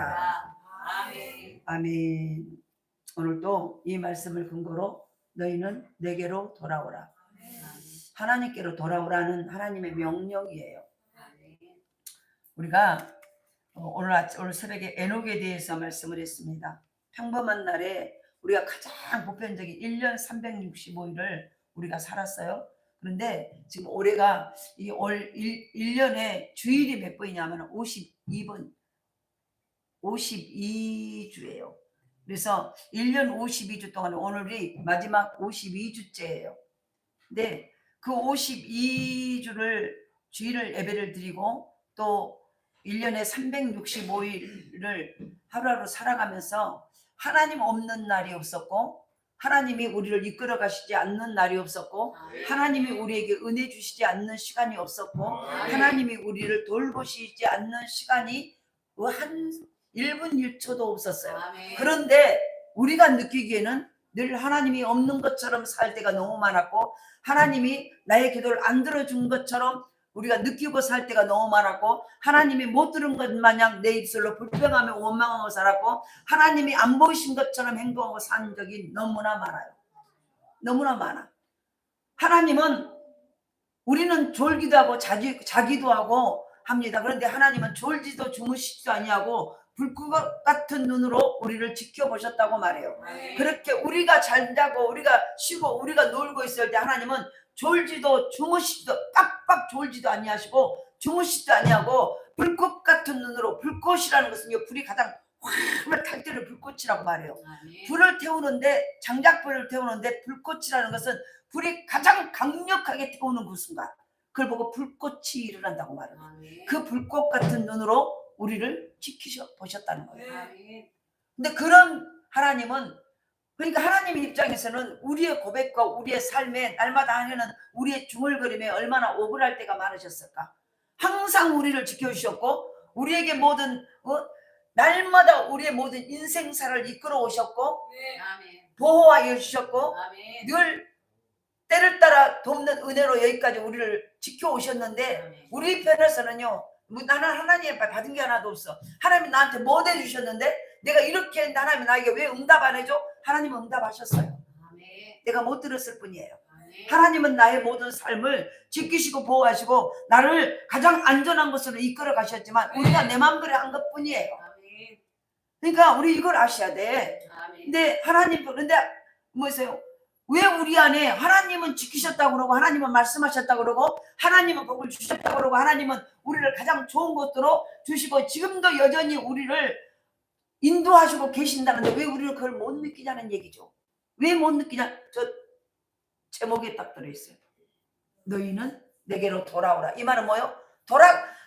되리라. 아멘. 아멘. 오늘도 이 말씀을 근거로 너희는 내게로 돌아오라. 하나님께로 돌아오라는 하나님의 명령이에요. 우리가 오늘 새벽에 에녹에 대해서 말씀을 했습니다. 평범한 날에 우리가 가장 보편적인 1년 365일을 우리가 살았어요. 그런데 지금 올해가 이 올 1년에 주일이 몇 번이냐면 52번, 52주예요. 그래서 1년 52주 동안 오늘이 마지막 52주째예요. 근데 그 52주를 주일을 예배를 드리고 또 1년에 365일을 하루하루 살아가면서 하나님 없는 날이 없었고 하나님이 우리를 이끌어 가시지 않는 날이 없었고 하나님이 우리에게 은혜 주시지 않는 시간이 없었고 하나님이 우리를 돌보시지 않는 시간이 한 1분 1초도 없었어요. 그런데 우리가 느끼기에는 늘 하나님이 없는 것처럼 살 때가 너무 많았고 하나님이 나의 기도를 안 들어준 것처럼 우리가 느끼고 살 때가 너무 많았고 하나님이 못 들은 것 마냥 내 입술로 불평하며 원망하고 살았고 하나님이 안 보이신 것처럼 행동하고 산 적이 너무나 많아요. 너무나 많아. 하나님은 우리는 졸기도 하고 자기도 하고 합니다. 그런데 하나님은 졸지도 주무시지도 아니하고 불꽃 같은 눈으로 우리를 지켜보셨다고 말해요. 그렇게 우리가 잘 자고 우리가 쉬고 우리가 놀고 있을 때 하나님은 졸지도 주무시지도 빡빡 졸지도 아니하시고 주무시지도 아니하고 불꽃 같은 눈으로 불꽃이라는 것은 불이 가장 확 탈 때를 불꽃이라고 말해요. 불을 태우는데 장작불을 태우는데 불꽃이라는 것은 불이 가장 강력하게 태우는 그 순간 그걸 보고 불꽃이 일어난다고 말해요. 그 불꽃 같은 눈으로 우리를 지키셔보셨다는 거예요. 근데 그런 하나님은 그러니까 하나님 입장에서는 우리의 고백과 우리의 삶에 날마다 하는 우리의 중얼거림에 얼마나 억울할 때가 많으셨을까. 항상 우리를 지켜주셨고 우리에게 모든 날마다 우리의 모든 인생사를 이끌어 오셨고 보호하여 주셨고 늘 때를 따라 돕는 은혜로 여기까지 우리를 지켜오셨는데 우리 편에서는요 나는 하나님 앞에 받은 게 하나도 없어. 하나님이 나한테 뭐 해주셨는데 내가 이렇게 했는데 하나님이 나에게 왜 응답 안 해줘? 하나님은 응답하셨어요. 내가 못 들었을 뿐이에요. 하나님은 나의 모든 삶을 지키시고 보호하시고 나를 가장 안전한 곳으로 이끌어 가셨지만 우리가 내 마음대로 한 것뿐이에요. 그러니까 우리 이걸 아셔야 돼. 근데 하나님 그런데 뭐세요? 왜 우리 안에 하나님은 지키셨다고 그러고 하나님은 말씀하셨다고 그러고 하나님은 복을 주셨다고 그러고 하나님은 우리를 가장 좋은 곳으로 주시고 지금도 여전히 우리를 인도하시고 계신다는데 왜 우리는 그걸 못 느끼냐는 얘기죠. 왜 못 느끼냐? 저 제목에 딱 들어있어요. 너희는 내게로 돌아오라. 이 말은 뭐예요?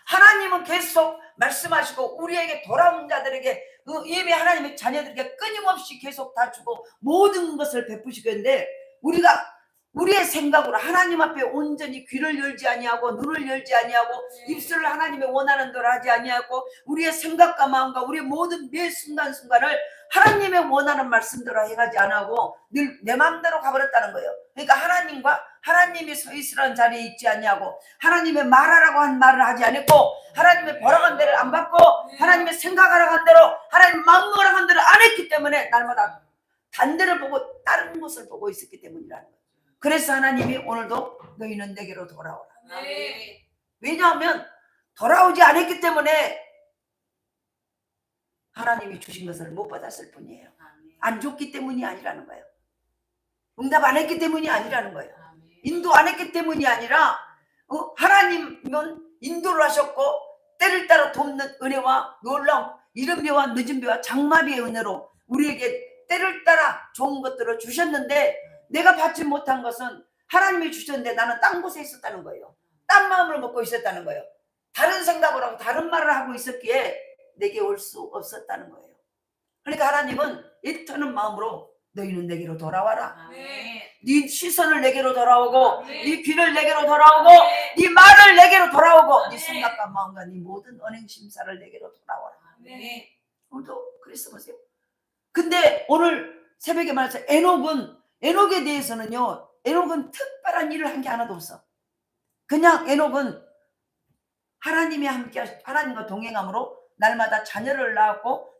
하나님은 계속 말씀하시고 우리에게 돌아온 자들에게 예배 하나님의 자녀들에게 끊임없이 계속 다 주고 모든 것을 베푸시겠는데 우리가 우리의 생각으로 하나님 앞에 온전히 귀를 열지 아니하고 눈을 열지 아니하고 입술을 하나님의 원하는 대로 하지 아니하고 우리의 생각과 마음과 우리의 모든 매 순간순간을 하나님의 원하는 말씀대로 해가지 않고 늘 내 마음대로 가버렸다는 거예요. 그러니까 하나님과 하나님이 서 있으라는 자리에 있지 않냐고 하나님의 말하라고 한 말을 하지 않았고 하나님의 보라고 대로 안 받고 하나님의 생각하라고 한 대로 하나님 마음으로 한 대로 안 했기 때문에 날마다 반대를 보고 다른 것을 보고 있었기 때문이라는 거예요. 그래서 하나님이 오늘도 너희는 내게로 돌아오라. 왜냐하면 돌아오지 않았기 때문에 하나님이 주신 것을 못 받았을 뿐이에요. 안 줬기 때문이 아니라는 거예요. 응답 안 했기 때문이 아니라는 거예요. 인도 안 했기 때문이 아니라 하나님은 인도를 하셨고 때를 따라 돕는 은혜와 놀라운 이른 배와 늦은 배와 장마비의 은혜로 우리에게 때를 따라 좋은 것들을 주셨는데 내가 받지 못한 것은 하나님이 주셨는데 나는 딴 곳에 있었다는 거예요. 딴 마음을 먹고 있었다는 거예요. 다른 생각을 하고 다른 말을 하고 있었기에 내게 올 수 없었다는 거예요. 그러니까 하나님은 애타는 마음으로 너희는 내게로 돌아와라. 네 시선을 내게로 돌아오고 네 귀를 내게로 돌아오고 네 말을 내게로 돌아오고 네 생각과 마음과 네 모든 언행심사를 내게로 돌아와라. 오늘도 그랬어 보세요. 근데 오늘 새벽에 말해서 에녹에 대해서는요 에녹은 특별한 일을 한 게 하나도 없어. 그냥 에녹은 하나님이 함께 하나님과 동행함으로 날마다 자녀를 낳았고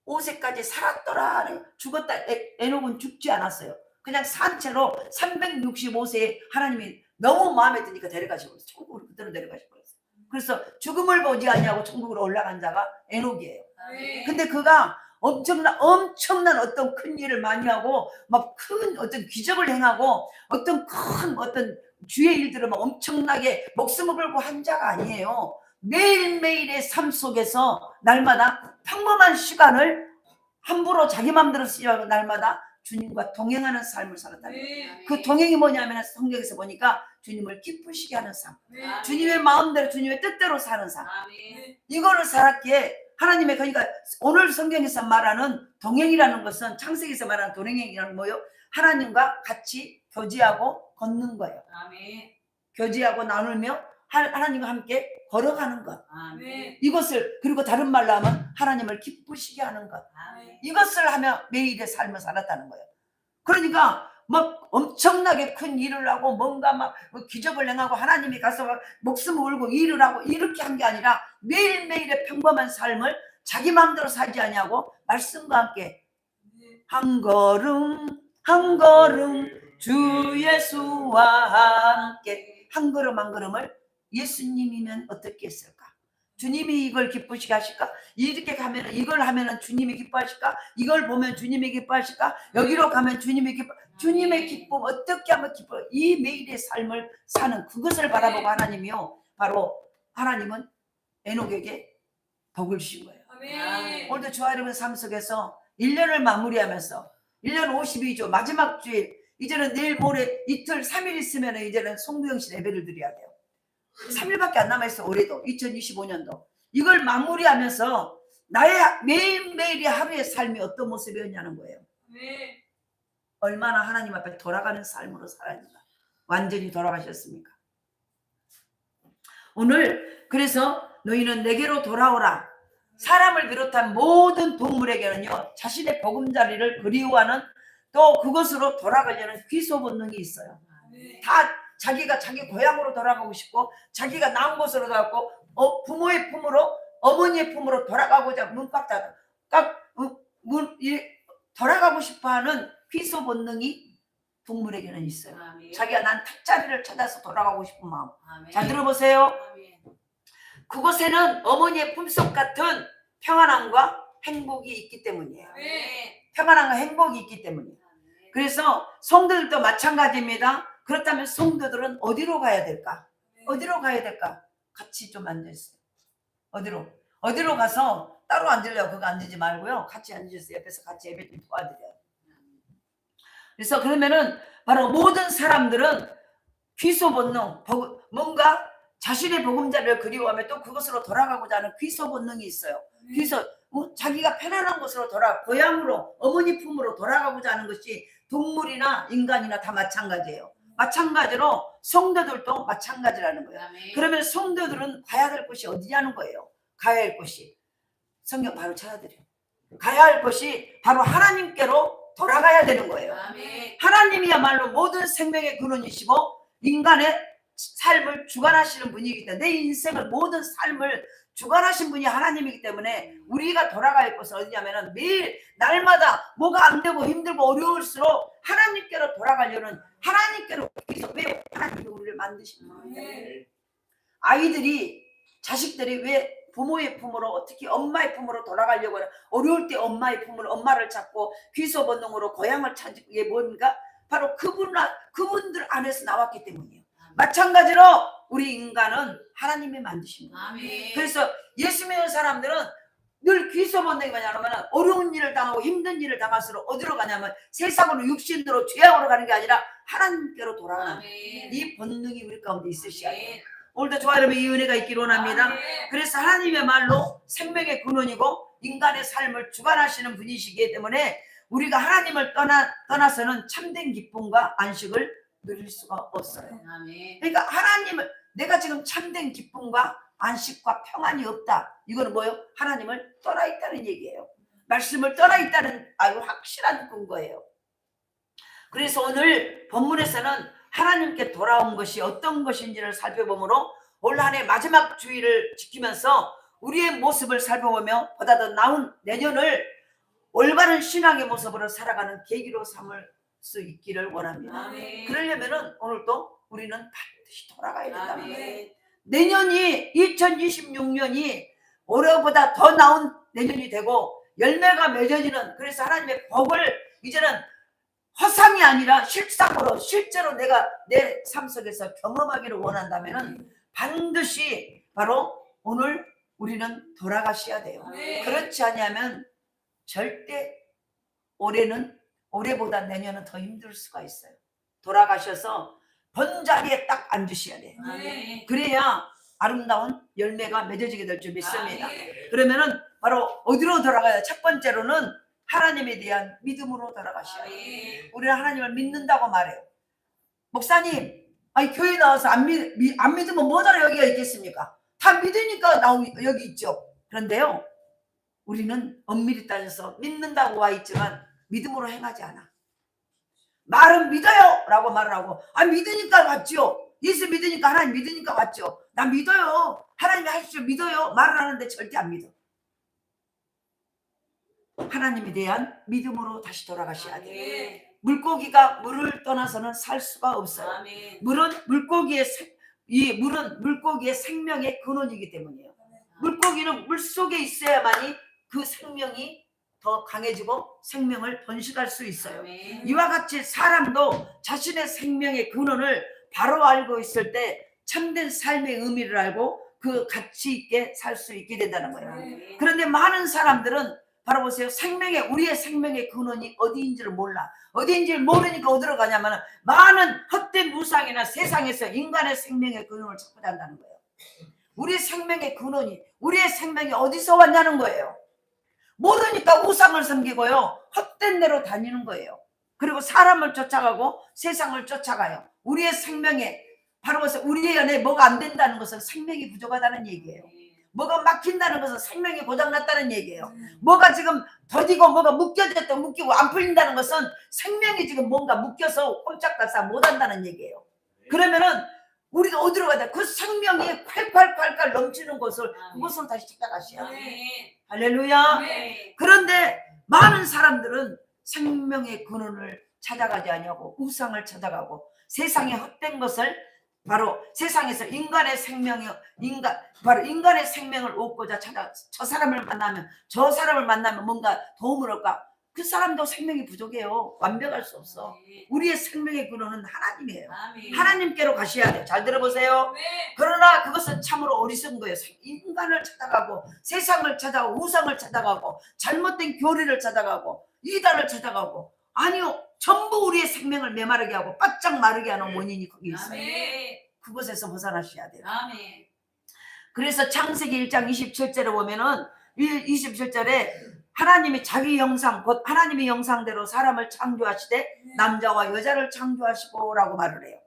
365세까지 살았더라. 죽었다. 에녹은 죽지 않았어요. 그냥 산 채로 365세에 하나님이 너무 마음에 드니까 데려가시고 그랬어요. 천국으로 그대로 데려가시고 그랬어요. 그래서 죽음을 보지 아니하고 천국으로 올라간 자가 에녹이에요. 근데 그가 엄청난 어떤 큰 일을 많이 하고 막 큰 어떤 기적을 행하고 어떤 큰 어떤 주의 일들을 막 엄청나게 목숨을 걸고 한 자가 아니에요. 매일매일의 삶 속에서 날마다 평범한 시간을 함부로 자기 마음대로 쓰지 말고 날마다 주님과 동행하는 삶을 살았다는 거예요. 그 동행이 뭐냐면 성경에서 보니까 주님을 기쁘시게 하는 삶, 주님의 마음대로 주님의 뜻대로 사는 삶, 이거를 살았기에 하나님의, 그러니까 오늘 성경에서 말하는 동행이라는 것은 창세기에서 말하는 동행이라는 뭐예요? 하나님과 같이 교제하고 걷는 거예요. 교제하고 나누며 하나님과 함께 걸어가는 것. 이것을, 그리고 다른 말로 하면 하나님을 기쁘시게 하는 것. 이것을 하며 매일의 삶을 살았다는 거예요. 그러니까 막 엄청나게 큰 일을 하고 뭔가 막 기적을 행하고 하나님이 가서 막 목숨을 걸고 일을 하고 이렇게 한 게 아니라 매일매일의 평범한 삶을 자기 마음대로 살지 아니하고 말씀과 함께 한 걸음 한 걸음 주 예수와 함께, 한 걸음 한 걸음을 예수님이면 어떻게 했을까? 주님이 이걸 기쁘시게 하실까? 이렇게 가면, 이걸 하면 주님이 기뻐하실까? 이걸 보면 주님이 기뻐하실까? 여기로 가면 주님의 기쁨 어떻게 하면 기뻐? 이 매일의 삶을 사는 그것을 바라보고 하나님이요, 바로 하나님은 에녹에게 복을 주신 거예요. 오늘도 저와 여러분 삶 속에서 1년을 마무리하면서 1년 52주 마지막 주일, 이제는 내일 모레 이틀 3일 있으면 이제는 송구영신 예배를 드려야 돼요. 3일밖에 안 남아있어. 올해도 2025년도 이걸 마무리하면서 나의 매일매일의 하루의 삶이 어떤 모습이었냐는 거예요. 얼마나 하나님 앞에 돌아가는 삶으로 살았는가. 완전히 돌아가셨습니까? 오늘 그래서 너희는 내게로 돌아오라. 사람을 비롯한 모든 동물에게는요, 자신의 보금자리를 그리워하는, 또 그것으로 돌아가려는 귀소 본능이 있어요. 다 자기가 자기 고향으로 돌아가고 싶고, 자기가 낳은 곳으로 돌아가고, 부모의 품으로, 어머니의 품으로 돌아가고자 돌아가고 싶어하는 귀소 본능이 동물에게는 있어요. 자기가 난 탁자리를 찾아서 돌아가고 싶은 마음. 잘 들어보세요. 그곳에는 어머니의 품속 같은 평안함과 행복이 있기 때문이에요. 평안함과 행복이 있기 때문이에요. 그래서 성도들도 마찬가지입니다. 그렇다면 성도들은 어디로 가야 될까? 어디로 가야 될까? 같이 좀 앉아있어요. 어디로 가서 따로 앉으려고 그거 앉지 말고요, 같이 앉으세요. 옆에서 같이 예배 좀 도와드려요. 그래서 그러면은 바로 모든 사람들은 귀소 본능, 뭔가 자신의 보금자리를 그리워하며 또 그것으로 돌아가고자 하는 귀소 본능이 있어요. 자기가 편안한 곳으로 고향으로, 어머니 품으로 돌아가고자 하는 것이 동물이나 인간이나 다 마찬가지예요. 마찬가지로 성도들도 마찬가지라는 거예요. 그러면 성도들은 가야 될 곳이 어디냐는 거예요. 가야 할 곳이, 성경 바로 찾아드려요. 가야 할 곳이 바로 하나님께로 돌아가야 되는 거예요. 하나님이야말로 모든 생명의 근원이시고 인간의 삶을 주관하시는 분이기 때문에, 내 인생을, 모든 삶을 주관하신 분이 하나님이기 때문에 우리가 돌아갈 곳은 어디냐면은 매일 날마다 뭐가 안 되고 힘들고 어려울수록 하나님께로 돌아가려는, 하나님께로, 왜 하나님이 우리를 만드신 거예요. 아이들이, 자식들이 왜 부모의 품으로, 어떻게 엄마의 품으로 돌아가려고 해요. 어려울 때 엄마의 품으로, 엄마를 찾고 귀소 본능으로 고향을 찾는 게 뭡니까? 바로 그분들 안에서 나왔기 때문이에요. 마찬가지로 우리 인간은 하나님이 만드신 거예요. 그래서 예수 믿는 사람들은 늘 귀소 본능이 뭐냐면 어려운 일을 당하고 힘든 일을 당할수록 어디로 가냐면 세상으로, 육신으로, 죄악으로 가는 게 아니라 하나님께로 돌아가는 이 본능이 우리 가운데 있으셔야 돼요. 오늘도 저와 여러분 이 은혜가 있기를 원합니다. 그래서 하나님의 말로 생명의 근원이고 인간의 삶을 주관하시는 분이시기 때문에 우리가 하나님을 떠나서는 참된 기쁨과 안식을 누릴 수가 없어요. 그러니까 하나님을, 내가 지금 참된 기쁨과 안식과 평안이 없다, 이거는 뭐예요? 하나님을 떠나 있다는 얘기예요. 말씀을 떠나 있다는 아주 확실한 근거예요. 그래서 오늘 본문에서는 하나님께 돌아온 것이 어떤 것인지를 살펴보므로 올 한 해 마지막 주일을 지키면서 우리의 모습을 살펴보며 보다 더 나은 내년을 올바른 신앙의 모습으로 살아가는 계기로 삼을 수 있기를 원합니다. 그러려면은 오늘도 우리는 반드시 돌아가야 된다는 거예요. 내년이 2026년이 올해보다 더 나은 내년이 되고 열매가 맺어지는, 그래서 하나님의 복을 이제는 허상이 아니라 실상으로 실제로 내가 내 삶 속에서 경험하기를 원한다면은 반드시 바로 오늘 우리는 돌아가셔야 돼요. 그렇지 않으면 절대 올해보다 내년은 더 힘들 수가 있어요. 돌아가셔서 본자리에 딱 앉으셔야 돼요. 그래야 아름다운 열매가 맺어지게 될 줄 믿습니다. 그러면은 바로 어디로 돌아가야? 첫 번째로는 하나님에 대한 믿음으로 돌아가셔야 돼요. 우리는 하나님을 믿는다고 말해요. 목사님, 아니 교회 나와서 안 믿으면 뭐하러 여기가 있겠습니까? 다 믿으니까 여기 있죠. 그런데요, 우리는 엄밀히 따져서 믿는다고 와 있지만 믿음으로 행하지 않아. 말은 믿어요 라고 말을 하고, 믿으니까 왔죠. 예수 믿으니까, 하나님 믿으니까 왔죠. 나 믿어요, 하나님이 하시죠, 믿어요 말을 하는데 절대 안 믿어. 하나님에 대한 믿음으로 다시 돌아가셔야 돼요. 물고기가 물을 떠나서는 살 수가 없어요. 물은 물고기의 생명의 근원이기 때문이에요. 물고기는 물속에 있어야만이 그 생명이 더 강해지고 생명을 번식할 수 있어요. 이와 같이 사람도 자신의 생명의 근원을 바로 알고 있을 때 참된 삶의 의미를 알고 그 가치 있게 살 수 있게 된다는 거예요. 그런데 많은 사람들은 바로 보세요. 우리의 생명의 근원이 어디인지를 몰라. 어디인지를 모르니까 어디로 가냐면 많은 헛된 우상이나 세상에서 인간의 생명의 근원을 찾고 산다는 거예요. 우리의 생명의 근원이, 우리의 생명이 어디서 왔냐는 거예요. 모르니까 우상을 섬기고요, 헛된 데로 다니는 거예요. 그리고 사람을 쫓아가고 세상을 쫓아가요. 우리의 생명에, 바로 보세요. 우리 안에 뭐가 안 된다는 것은 생명이 부족하다는 얘기예요. 뭐가 막힌다는 것은 생명이 고장났다는 얘기예요. 뭐가 지금 더디고 뭐가 묶이고 안 풀린다는 것은 생명이 지금 뭔가 묶여서 꼼짝달싹 못한다는 얘기예요. 그러면은 우리가 어디로 가야 돼? 그 생명이 콸콸콸콸 넘치는 곳을, 그곳으로 다시 찾아가셔야 돼요. 할렐루야. 그런데 많은 사람들은 생명의 근원을 찾아가지 아니하고 우상을 찾아가고 세상의 헛된 것을, 바로 세상에서 인간의 생명을 얻고자 저 사람을 만나면 뭔가 도움을 얻까? 그 사람도 생명이 부족해요. 완벽할 수 없어. 우리의 생명의 근원은 하나님이에요. 하나님께로 가셔야 돼요. 잘 들어보세요. 그러나 그것은 참으로 어리석은 거예요. 인간을 찾아가고 세상을 찾아가고 우상을 찾아가고 잘못된 교리를 찾아가고 이단을 찾아가고, 아니요, 전부 우리의 생명을 메마르게 하고 바짝 마르게 하는 원인이 거기 있어요. 그곳에서 벗어나셔야 돼요. 그래서 창세기 1장 27절에 보면은 27절에 하나님이 자기 형상, 곧 하나님의 형상대로 사람을 창조하시되 남자와 여자를 창조하시고 라고 말을 해요.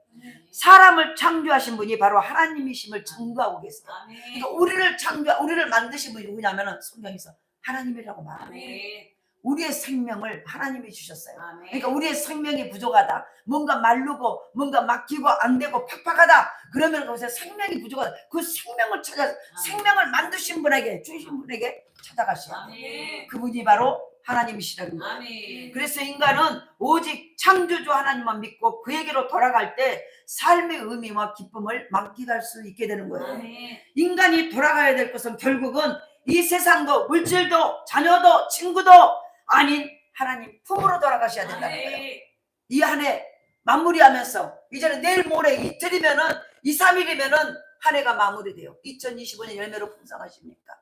사람을 창조하신 분이 바로 하나님이심을 증거하고 계세요. 그러니까 우리를 만드신 분이 누구냐면은 성경에서 하나님이라고 말해요. 우리의 생명을 하나님이 주셨어요. 그러니까 우리의 생명이 부족하다, 뭔가 마르고 뭔가 막히고 안 되고 팍팍하다, 그러면 그것에 생명이 부족하다. 그 생명을 찾아 생명을 만드신 분에게, 주신 분에게 찾아가셔야 돼요. 그분이 바로 하나님이시라는 거예요. 그래서 인간은 오직 창조주 하나님만 믿고 그에게로 돌아갈 때 삶의 의미와 기쁨을 만끽할 수 있게 되는 거예요. 인간이 돌아가야 될 것은 결국은 이 세상도 물질도 자녀도 친구도 아닌 하나님 품으로 돌아가셔야 된다는 거예요. 이 한 해 마무리하면서 이제는 내일 모레 이틀이면은 2, 3일이면은 한 해가 마무리돼요. 2025년 열매로 풍성하십니까?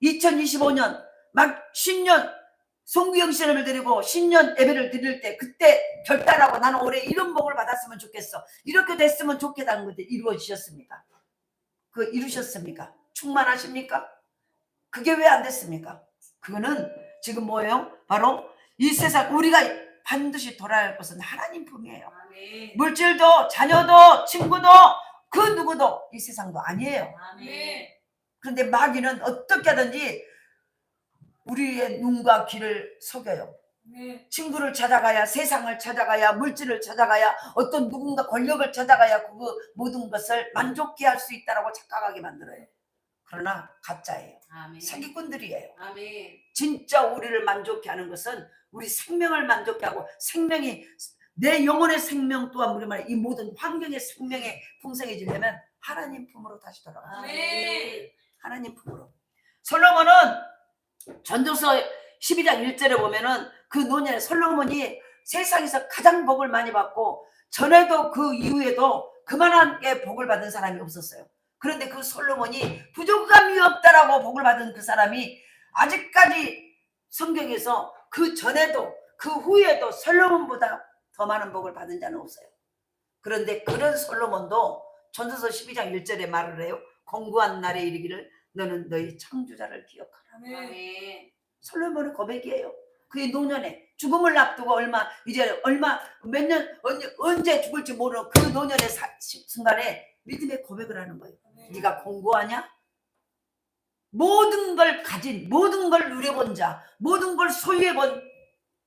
2025년 막 신년 송구영 시험을 드리고 신년 예배를 드릴 때 그때 결단하고 나는 올해 이런 복을 받았으면 좋겠어, 이렇게 됐으면 좋겠다는 것들 이루어지셨습니까? 이루셨습니까? 충만하십니까? 그게 왜 안 됐습니까? 그거는 지금 뭐예요? 바로 이 세상, 우리가 반드시 돌아야 할 것은 하나님 품이에요. 물질도 자녀도 친구도 그 누구도 이 세상도 아니에요. 그런데 마귀는 어떻게 하든지 우리의 눈과 귀를 속여요. 친구를 찾아가야, 세상을 찾아가야, 물질을 찾아가야, 어떤 누군가 권력을 찾아가야 그 모든 것을 만족해 할 수 있다라고 착각하게 만들어요. 그러나 가짜예요. 아멘. 사기꾼들이에요. 아멘. 진짜 우리를 만족해 하는 것은 우리 생명을 만족해 하고, 생명이 내 영혼의 생명 또한 우리 말에 이 모든 환경의 생명에 풍성해지려면 하나님 품으로 다시 돌아가요. 아멘. 하나님 품으로. 솔로몬은 전도서 12장 1절에 보면은 그 노년에 솔로몬이 세상에서 가장 복을 많이 받고, 전에도 그 이후에도 그만하게 복을 받은 사람이 없었어요. 그런데 그 솔로몬이 부족함이 없다라고 복을 받은 그 사람이 아직까지 성경에서 그 전에도 그 후에도 솔로몬보다 더 많은 복을 받은 자는 없어요. 그런데 그런 솔로몬도 전도서 12장 1절에 말을 해요. 공고한 날에 이르기를 너는 너희 창조자를 기억하라. 아멘. 솔로몬의 고백이에요. 그의 노년에 죽음을 앞두고 이제 몇 년 언제 죽을지 모르는 그 노년의 순간에 믿음의 고백을 하는 거예요. 네가 공고하냐? 모든 걸 가진, 모든 걸 누려본 자, 모든 걸 소유해본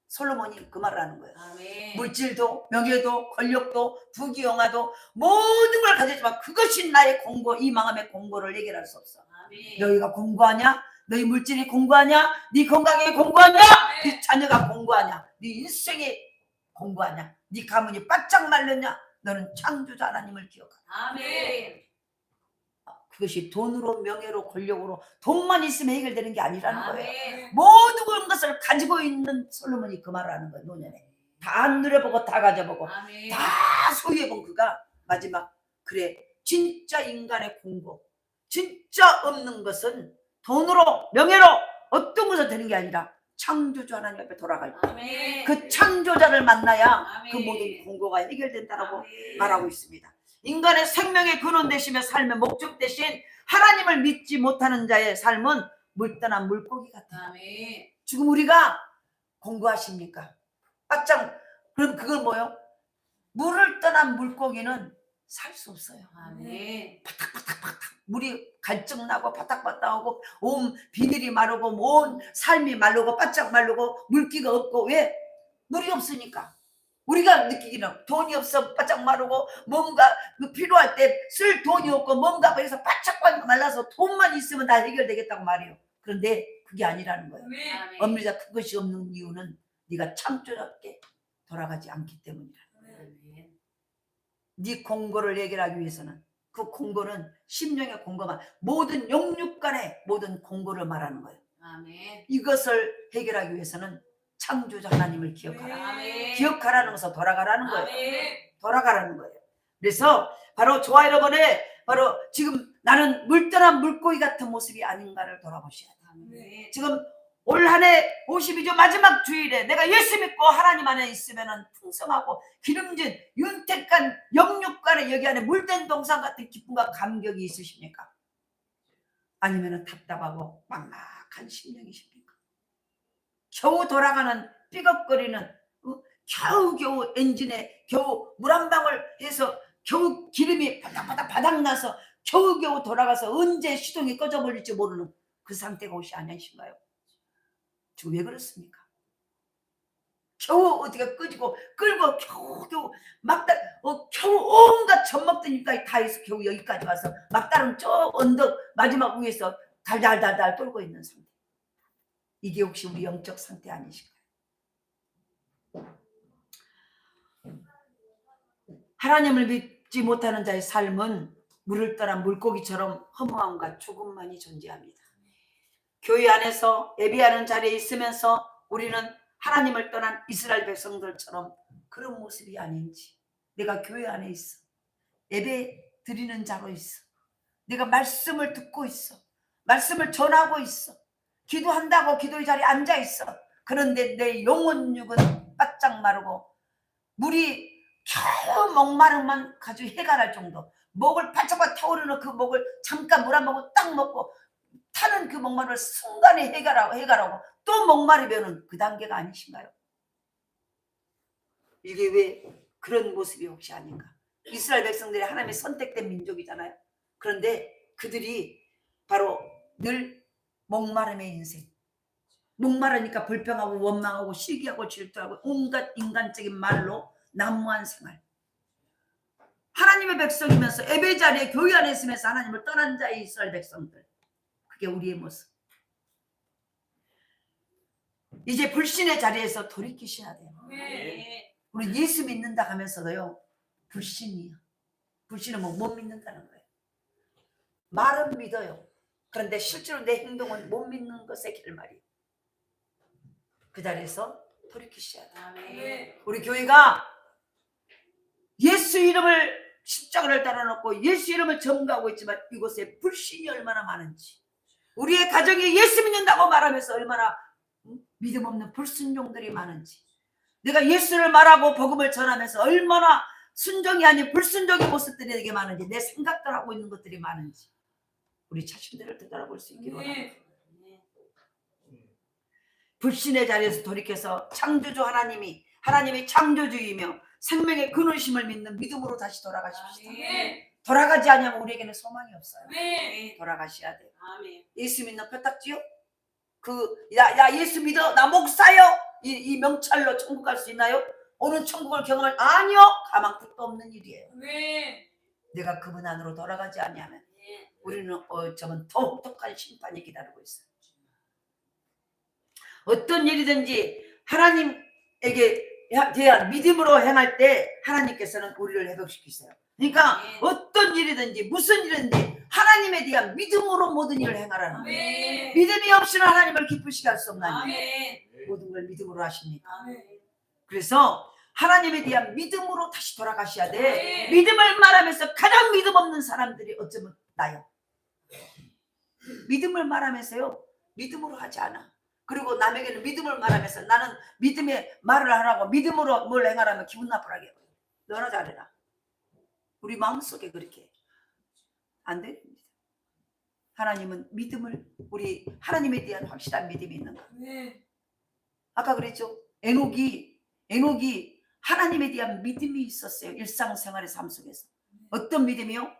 솔로몬이 그 말을 하는 거예요. 아멘. 물질도, 명예도, 권력도, 부귀영화도 모든 걸 가졌지만 그것이 나의 공고, 이 마음의 공고를 해결할 수 없어. 아멘. 너희가 공고하냐? 너희 물질이 공고하냐? 네 건강이 공고하냐? 네 자녀가 공고하냐? 네 인생이 공고하냐? 네 가문이 바짝 말렸냐? 너는 창조자 하나님을 기억하라. 아멘. 그것이 돈으로, 명예로, 권력으로, 돈만 있으면 해결되는 게 아니라는 거예요. 아멘. 모든 것을 가지고 있는 솔로몬이 그 말을 하는 거예요. 노년에 다 누려보고 다 가져보고 아멘. 다 소유해본 그가 마지막, 그래 진짜 인간의 공고, 진짜 없는 것은 돈으로, 명예로, 어떤 것을 되는 게 아니라 창조주 하나님 앞에 돌아갈 때 아멘. 그 창조자를 만나야 아멘. 그 모든 공고가 해결된다라고 아멘. 말하고 있습니다. 인간의 생명의 근원 되시며 삶의 목적 대신 하나님을 믿지 못하는 자의 삶은 물떠난 물고기 같아요. 아멘. 지금 우리가 공고하십니까? 바짝. 그럼 그걸 뭐요? 물을 떠난 물고기는 살 수 없어요. 아멘. 물이 갈증나고 바닥바닥하고 온 비늘이 마르고 온 삶이 마르고 바짝 마르고 물기가 없고, 왜? 물이 없으니까. 우리가 느끼기는 돈이 없어 바짝 마르고 뭔가 필요할 때 쓸 돈이 없고 뭔가 그래서 바짝 말라서 돈만 있으면 다 해결되겠다고 말해요. 그런데 그게 아니라는 거예요. 아멘. 엄밀히 그것이 없는 이유는 네가 창조자께 돌아가지 않기 때문이라. 아멘. 네 공고를 해결하기 위해서는, 그 공고는 심령의 공고만, 모든 영육 간의 모든 공고를 말하는 거예요. 아멘. 이것을 해결하기 위해서는 창조자 하나님을 기억하라. 아멘. 기억하라는 것은 돌아가라는 거예요. 아멘. 돌아가라는 거예요. 그래서 바로 저와 여러분의 바로 지금 나는 물떠난 물고기 같은 모습이 아닌가를 돌아보셔야 돼요. 아멘. 지금 올 한 해 52주 마지막 주일에 내가 예수 믿고 하나님 안에 있으면 풍성하고 기름진 윤택한 영육간에 여기 안에 물된 동산 같은 기쁨과 감격이 있으십니까? 아니면 답답하고 막막한 심령이십니까? 겨우 돌아가는 삐걱거리는, 겨우겨우 엔진에 겨우 물 한 방울 해서 겨우 기름이 바닥바닥 바닥나서 겨우겨우 돌아가서 언제 시동이 꺼져버릴지 모르는 그 상태가 옷이 아니신가요? 지금 왜 그렇습니까? 겨우 어디가 끄지고 끌고 겨우 막다 겨우 온갖 젖먹던 입까지 다 해서 겨우 여기까지 와서 막다른 저 언덕 마지막 위에서 달달달달 떨고 있는 상태. 이게 혹시 우리 영적 상태 아니신가요? 하나님을 믿지 못하는 자의 삶은 물을 떠난 물고기처럼 허무함과 죽음만이 존재합니다. 교회 안에서 예배하는 자리에 있으면서 우리는 하나님을 떠난 이스라엘 백성들처럼 그런 모습이 아닌지, 내가 교회 안에 있어, 예배 드리는 자로 있어, 내가 말씀을 듣고 있어, 말씀을 전하고 있어, 기도한다고 기도의 자리에 앉아 있어. 그런데 내 영혼육은 바짝 마르고 물이 겨우 목마름만 가지고 해갈할 정도, 목을 바짝바짝 타오르는 그 목을 잠깐 물 한 모금 딱 먹고 타는 그 목마름을 순간에 해갈하고 또 목마르면은 그 단계가 아니신가요? 이게 왜 그런 모습이 혹시 아닌가? 이스라엘 백성들이 하나님의 선택된 민족이잖아요. 그런데 그들이 바로 늘 목마름의 인생, 목마르니까 불평하고 원망하고 시기하고 질투하고 온갖 인간적인 말로 난무한 생활. 하나님의 백성이면서 예배 자리에 교회 안에 있으면서 하나님을 떠난 자의 이스라엘 백성들. 그게 우리의 모습. 이제 불신의 자리에서 돌이키셔야 돼요. 네. 우리 예수 믿는다 하면서도요, 불신이에요. 불신은 뭐 못 믿는다는 거예요. 말은 믿어요. 그런데 실제로 내 행동은 못 믿는 것의 결말이에요. 그 자리에서 돌이키셔야 돼요. 아멘. 우리 교회가 예수 이름을 십자가를 달아놓고 예수 이름을 전가하고 있지만 이곳에 불신이 얼마나 많은지, 우리의 가정에 예수 믿는다고 말하면서 얼마나 믿음 없는 불순종들이 많은지, 내가 예수를 말하고 복음을 전하면서 얼마나 순종이 아닌 불순종의 모습들이 되게 많은지, 내 생각들 하고 있는 것들이 많은지 우리 자신들을 되돌아볼 수 있기를 원합니다. 불신의 자리에서 돌이켜서 창조주 하나님이 창조주이며 생명의 근원심을 믿는 믿음으로 다시 돌아가십시다. 아멘. 돌아가지 않으면 우리에게는 소망이 없어요. 아멘. 돌아가셔야 돼요. 아멘. 예수 믿는 표딱지요? 야 예수 믿어, 나 목사요, 이 명찰로 천국 갈 수 있나요? 오늘 천국을 경험할, 아니요, 가망 끝도 없는 일이에요. 아멘. 내가 그분 안으로 돌아가지 않으면 네. 우리는 어쩌면 더 혹독한 심판이 기다리고 있어요. 어떤 일이든지 하나님에게 대한 믿음으로 행할 때 하나님께서는 우리를 회복시키세요. 그러니까 네. 어떤 일이든지 무슨 일이든지 하나님에 대한 믿음으로 모든 일을 행하라는 거예요. 아멘. 믿음이 없이는 하나님을 기쁘시게 할 수 없나요? 아멘. 모든 걸 믿음으로 하십니까? 아멘. 그래서 하나님에 대한 믿음으로 다시 돌아가셔야 돼. 네. 믿음을 말하면서 가장 믿음 없는 사람들이 어쩌면 나요. 믿음을 말하면서요, 믿음으로 하지 않아. 그리고 남에게는 믿음을 말하면서 나는 믿음의 말을 하라고 믿음으로 뭘 행하라면 기분 나쁘게 해요. 너나 잘해라. 우리 마음속에 그렇게 안 됩니다. 하나님은 믿음을, 우리 하나님에 대한 확실한 믿음이 있는 거예요. 네. 아까 그랬죠. 에녹이 하나님에 대한 믿음이 있었어요. 일상생활의 삶 속에서. 어떤 믿음이요?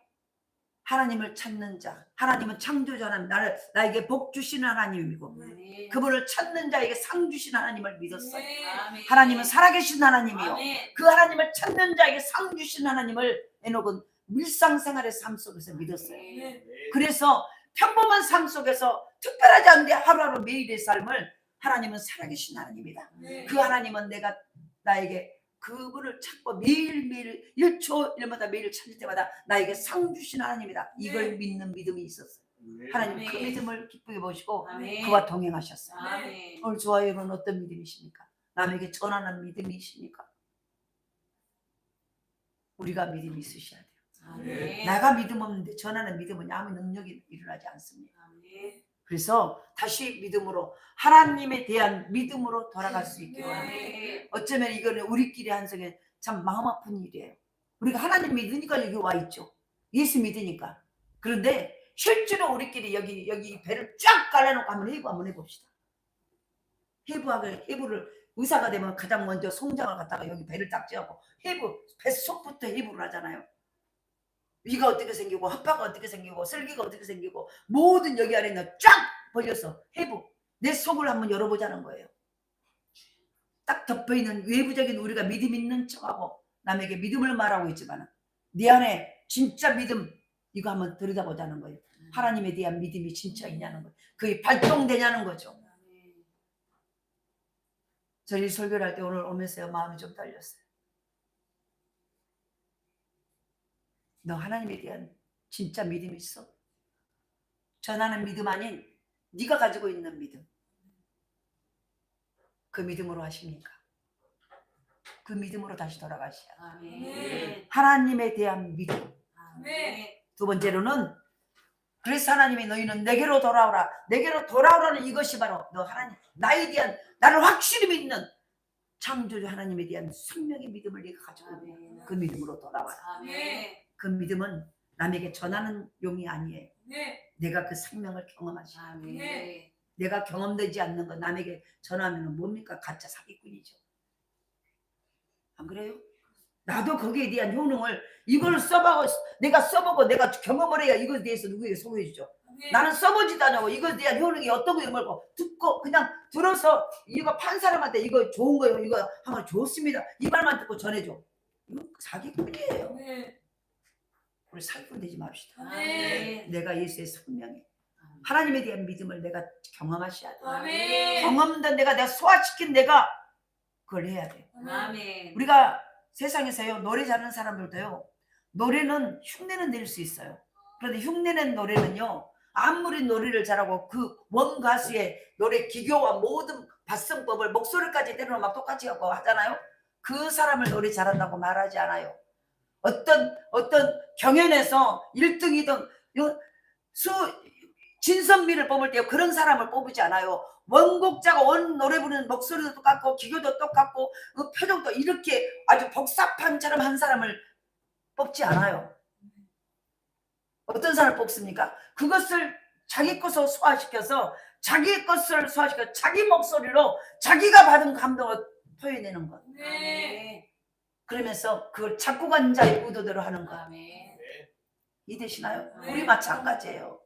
하나님을 찾는 자, 하나님은 창조자 하나님, 나에게 복 주시는 하나님이고, 아멘. 그분을 찾는 자에게 상 주신 하나님을 믿었어요. 아멘. 하나님은 살아계신 하나님이요, 아멘. 그 하나님을 찾는 자에게 상 주신 하나님을 에녹은 일상생활의 삶 속에서 믿었어요. 네. 그래서 평범한 삶 속에서 특별하지 않은데 하루하루 매일의 삶을, 하나님은 살아계신 하나님이다. 네. 그 하나님은 나에게 그분을 찾고 매일매일 1초 1마다 매일 찾을 때마다 나에게 상 주신 하나님이다. 이걸 네. 믿는 믿음이 있었어요. 하나님 그 아멘. 믿음을 기쁘게 보시고 아멘. 그와 동행하셨어요. 아멘. 오늘 저와 여러분 어떤 믿음이십니까? 남에게 전하는 믿음이십니까? 우리가 믿음이 있으셔야 돼요. 아멘. 나가 믿음 없는데 전하는 믿음은 아무 능력이 일어나지 않습니다. 아멘. 그래서 다시 믿음으로, 하나님에 대한 믿음으로 돌아갈 수 있기를 원합니다. 네. 어쩌면 이거는 우리끼리 한 속에 참 마음 아픈 일이에요. 우리가 하나님 믿으니까 여기 와 있죠. 예수 믿으니까. 그런데 실제로 우리끼리 여기 배를 쫙 갈라놓고 한번 해부 한번 해봅시다. 해부를 의사가 되면 가장 먼저 송장을 갖다가 여기 배를 딱 쥐고 뱃속부터 해부를 하잖아요. 위가 어떻게 생기고 혓바가 어떻게 생기고 슬기가 어떻게 생기고 모든 여기 안에 있는 쫙 벌려서 해부, 내 속을 한번 열어보자는 거예요. 딱 덮여있는 외부적인 우리가 믿음 있는 척하고 남에게 믿음을 말하고 있지만 네 안에 진짜 믿음, 이거 한번 들여다보자는 거예요. 하나님에 대한 믿음이 진짜 있냐는 거예요. 그게 발동되냐는 거죠. 저희 설교를 할 때 오늘 오면서 마음이 좀 떨렸어요. 너 하나님에 대한 진짜 믿음이 있어? 전하는 믿음 아닌 네가 가지고 있는 믿음, 그 믿음으로 하십니까? 그 믿음으로 다시 돌아가셔야 돼요. 아멘. 하나님에 대한 믿음. 아멘. 두 번째로는, 그래서 하나님이 너희는 내게로 돌아오라. 내게로 돌아오라는 이것이 바로 너 하나님, 나에 대한, 나를 확실히 믿는 창조주 하나님에 대한 생명의 믿음을 네가 가지고 있는 그 믿음으로 돌아와라. 아멘. 그 믿음은 남에게 전하는 용이 아니에요. 네. 내가 그 생명을 경험하시. 아멘. 내가 경험되지 않는 거 남에게 전하면 뭡니까? 가짜 사기꾼이죠. 안 그래요? 나도 거기에 대한 효능을 이걸 써보고 내가 경험을 해야 이것에 대해서 누구에게 소개해 주죠. 나는 써보지도 않고 이것에 대한 효능이 어떤 거를 말고 듣고 그냥 들어서 이거 판 사람한테 이거 좋은 거예요. 이거 하면 좋습니다. 이 말만 듣고 전해줘. 이거 사기꾼이에요. 우리 사기꾼 되지 맙시다. 내가 예수의 성령이 하나님에 대한 믿음을 내가 경험하셔야 돼. 경험된 내가 소화시킨 내가 그걸 해야 돼. 우리가 세상에서요 노래 잘하는 사람들도요 노래는 흉내는 낼 수 있어요. 그런데 흉내낸 노래는요 아무리 노래를 잘하고 그 원가수의 노래 기교와 모든 발성법을 목소리까지 때로는 막 똑같이 갖고 하잖아요. 그 사람을 노래 잘한다고 말하지 않아요. 어떤 경연에서 1등 2등 진선미를 뽑을 때 그런 사람을 뽑지 않아요. 원곡자가 원 노래 부르는 목소리도 똑같고 기교도 똑같고 그 표정도 이렇게 아주 복사판처럼 한 사람을 뽑지 않아요. 어떤 사람을 뽑습니까? 그것을 자기 것으로 소화시켜서 자기 것을 소화시켜 자기 목소리로 자기가 받은 감동을 표현하는 것. 그러면서 그걸 작곡한 자의 의도대로 하는 것. 이해되시나요? 우리 마찬가지예요.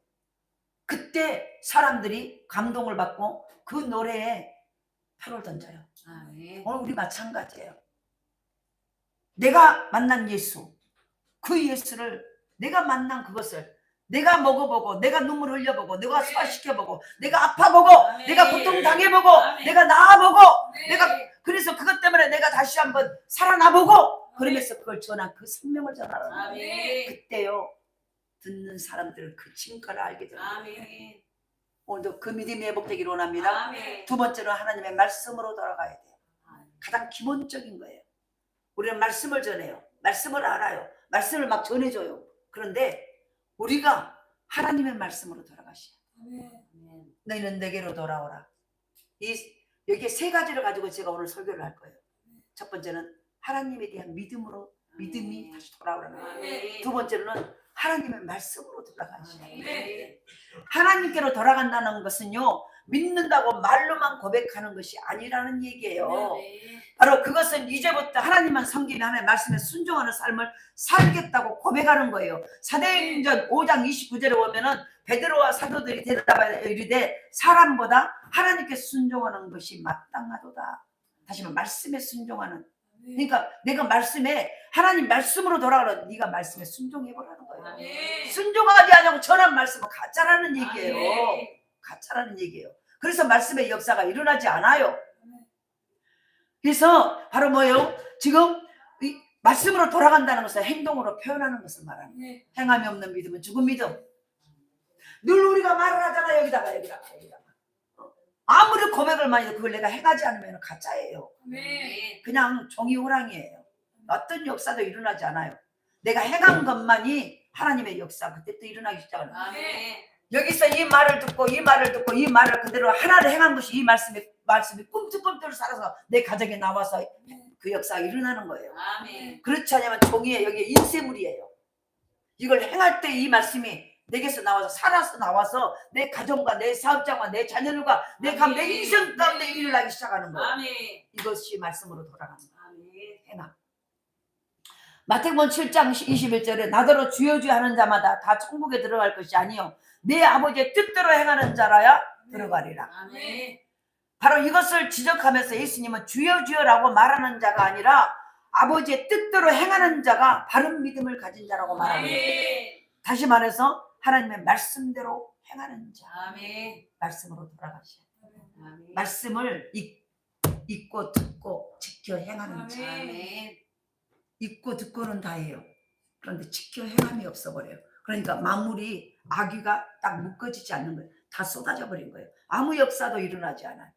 그때 사람들이 감동을 받고 그 노래에 표를 던져요. 오늘 우리 마찬가지예요. 내가 만난 예수, 그 예수를 내가 만난 그것을 내가 먹어보고 내가 눈물 흘려보고 내가 소화시켜보고 내가 아파보고 내가 고통당해보고 내가 나아보고 내가 그래서 그것 때문에 내가 다시 한번 살아나보고 그러면서 그걸 전한 그 생명을 전하는 거예요. 그때요 듣는 사람들은 그 진가를 알게 됩니다. 오늘도 그 믿음이 회복되기를 원합니다. 두 번째는 하나님의 말씀으로 돌아가야 돼요. 가장 기본적인 거예요. 우리는 말씀을 전해요. 말씀을 알아요. 말씀을 막 전해줘요. 그런데 우리가 하나님의 말씀으로 돌아가시오. 너희는 내게로 돌아오라. 여기에 세 가지를 가지고 제가 오늘 설교를 할 거예요. 첫 번째는 하나님에 대한 믿음이 다시 돌아오라는 거예요. 두 번째로는 하나님의 말씀으로 돌아가시오. 하나님께로 돌아간다는 것은요 믿는다고 말로만 고백하는 것이 아니라는 얘기예요. 바로 그것은 이제부터 하나님만 섬기며 하나님의 말씀에 순종하는 삶을 살겠다고 고백하는 거예요. 사도행전 5장 29절에 보면은 베드로와 사도들이 대답하여 이르되 사람보다 하나님께 순종하는 것이 마땅하도다. 다시 말해 말씀에 순종하는. 그러니까 내가 말씀에 하나님 말씀으로 돌아가라. 네가 말씀에 순종해보라는 거예요. 순종하지 않냐고 전한 말씀은 가짜라는 얘기예요. 가짜라는 얘기예요. 그래서 말씀의 역사가 일어나지 않아요. 그래서 바로 뭐예요? 지금 이 말씀으로 돌아간다는 것은 행동으로 표현하는 것을 말하는 거예요. 행함이 없는 믿음은 죽은 믿음. 늘 우리가 말을 하잖아. 여기다가 아무리 고백을 많이 해도 그걸 내가 행하지 않으면 가짜예요. 그냥 종이 호랑이에요. 어떤 역사도 일어나지 않아요. 내가 행한 것만이 하나님의 역사 그때부터 일어나기 시작하는 거예요. 여기서 이 말을 듣고 이 말을 그대로 하나를 행한 것이 이 말씀이 꿈틀꿈틀 살아서 내 가정에 나와서 그 역사가 일어나는 거예요. 그렇지 않으면 종이에 여기에 인쇄물이에요. 이걸 행할 때 이 말씀이 내게서 나와서 살아서 나와서 내 가정과 내 사업장과 내 자녀들과 내 인생 가운데 일어나기 시작하는 거예요. 이것이 말씀으로 돌아가는 거예요. 행함. 마태복음 7장 21절에 나더러 주여 주여 하는 자마다 다 천국에 들어갈 것이 아니요 내 아버지의 뜻대로 행하는 자라야 들어가리라. 바로 이것을 지적하면서 예수님은 주여 주여라고 말하는 자가 아니라 아버지의 뜻대로 행하는 자가 바른 믿음을 가진 자라고 말합니다. 다시 말해서 하나님의 말씀대로 행하는 자. 말씀으로 돌아가셔야 돼요. 말씀을 읽고 듣고 지켜 행하는 자. 읽고 듣고는 다예요. 그런데 지켜 행함이 없어버려요. 그러니까 만물이 아기가 딱 묶어지지 않는 거예요. 다 쏟아져 버린 거예요. 아무 역사도 일어나지 않아요.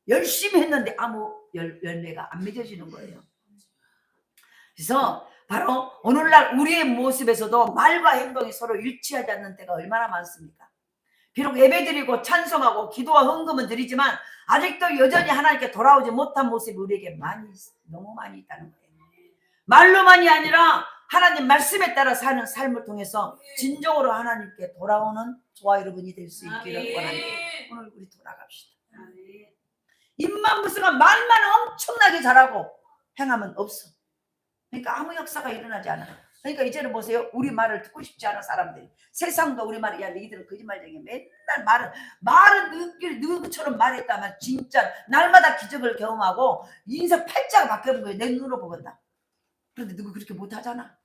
열심히 했는데 아무 열매가 안 맺어지는 거예요. 그래서 바로 오늘날 우리의 모습에서도 말과 행동이 서로 일치하지 않는 때가 얼마나 많습니까? 비록 예배드리고 찬송하고 기도와 헌금은 드리지만 아직도 여전히 하나님께 돌아오지 못한 모습이 우리에게 너무 많이 있다는 거예요. 말로만이 아니라 하나님 말씀에 따라 사는 삶을 통해서 진정으로 하나님께 돌아오는 저와 여러분이 될 수 있기를 원합니다. 오늘 우리 돌아갑시다. 입만 무슨 말만 엄청나게 잘하고 행함은 없어. 그러니까 아무 역사가 일어나지 않아. 그러니까 이제는 보세요. 우리 말을 듣고 싶지 않은 사람들이. 세상도 우리 말을, 야 너희들은 거짓말쟁이, 맨날 말은 너처럼 말했다면 진짜 날마다 기적을 경험하고 인생 팔자가 바뀌는 거예요. 내 눈으로 보겠다. 그런데 누구 그렇게 못하잖아.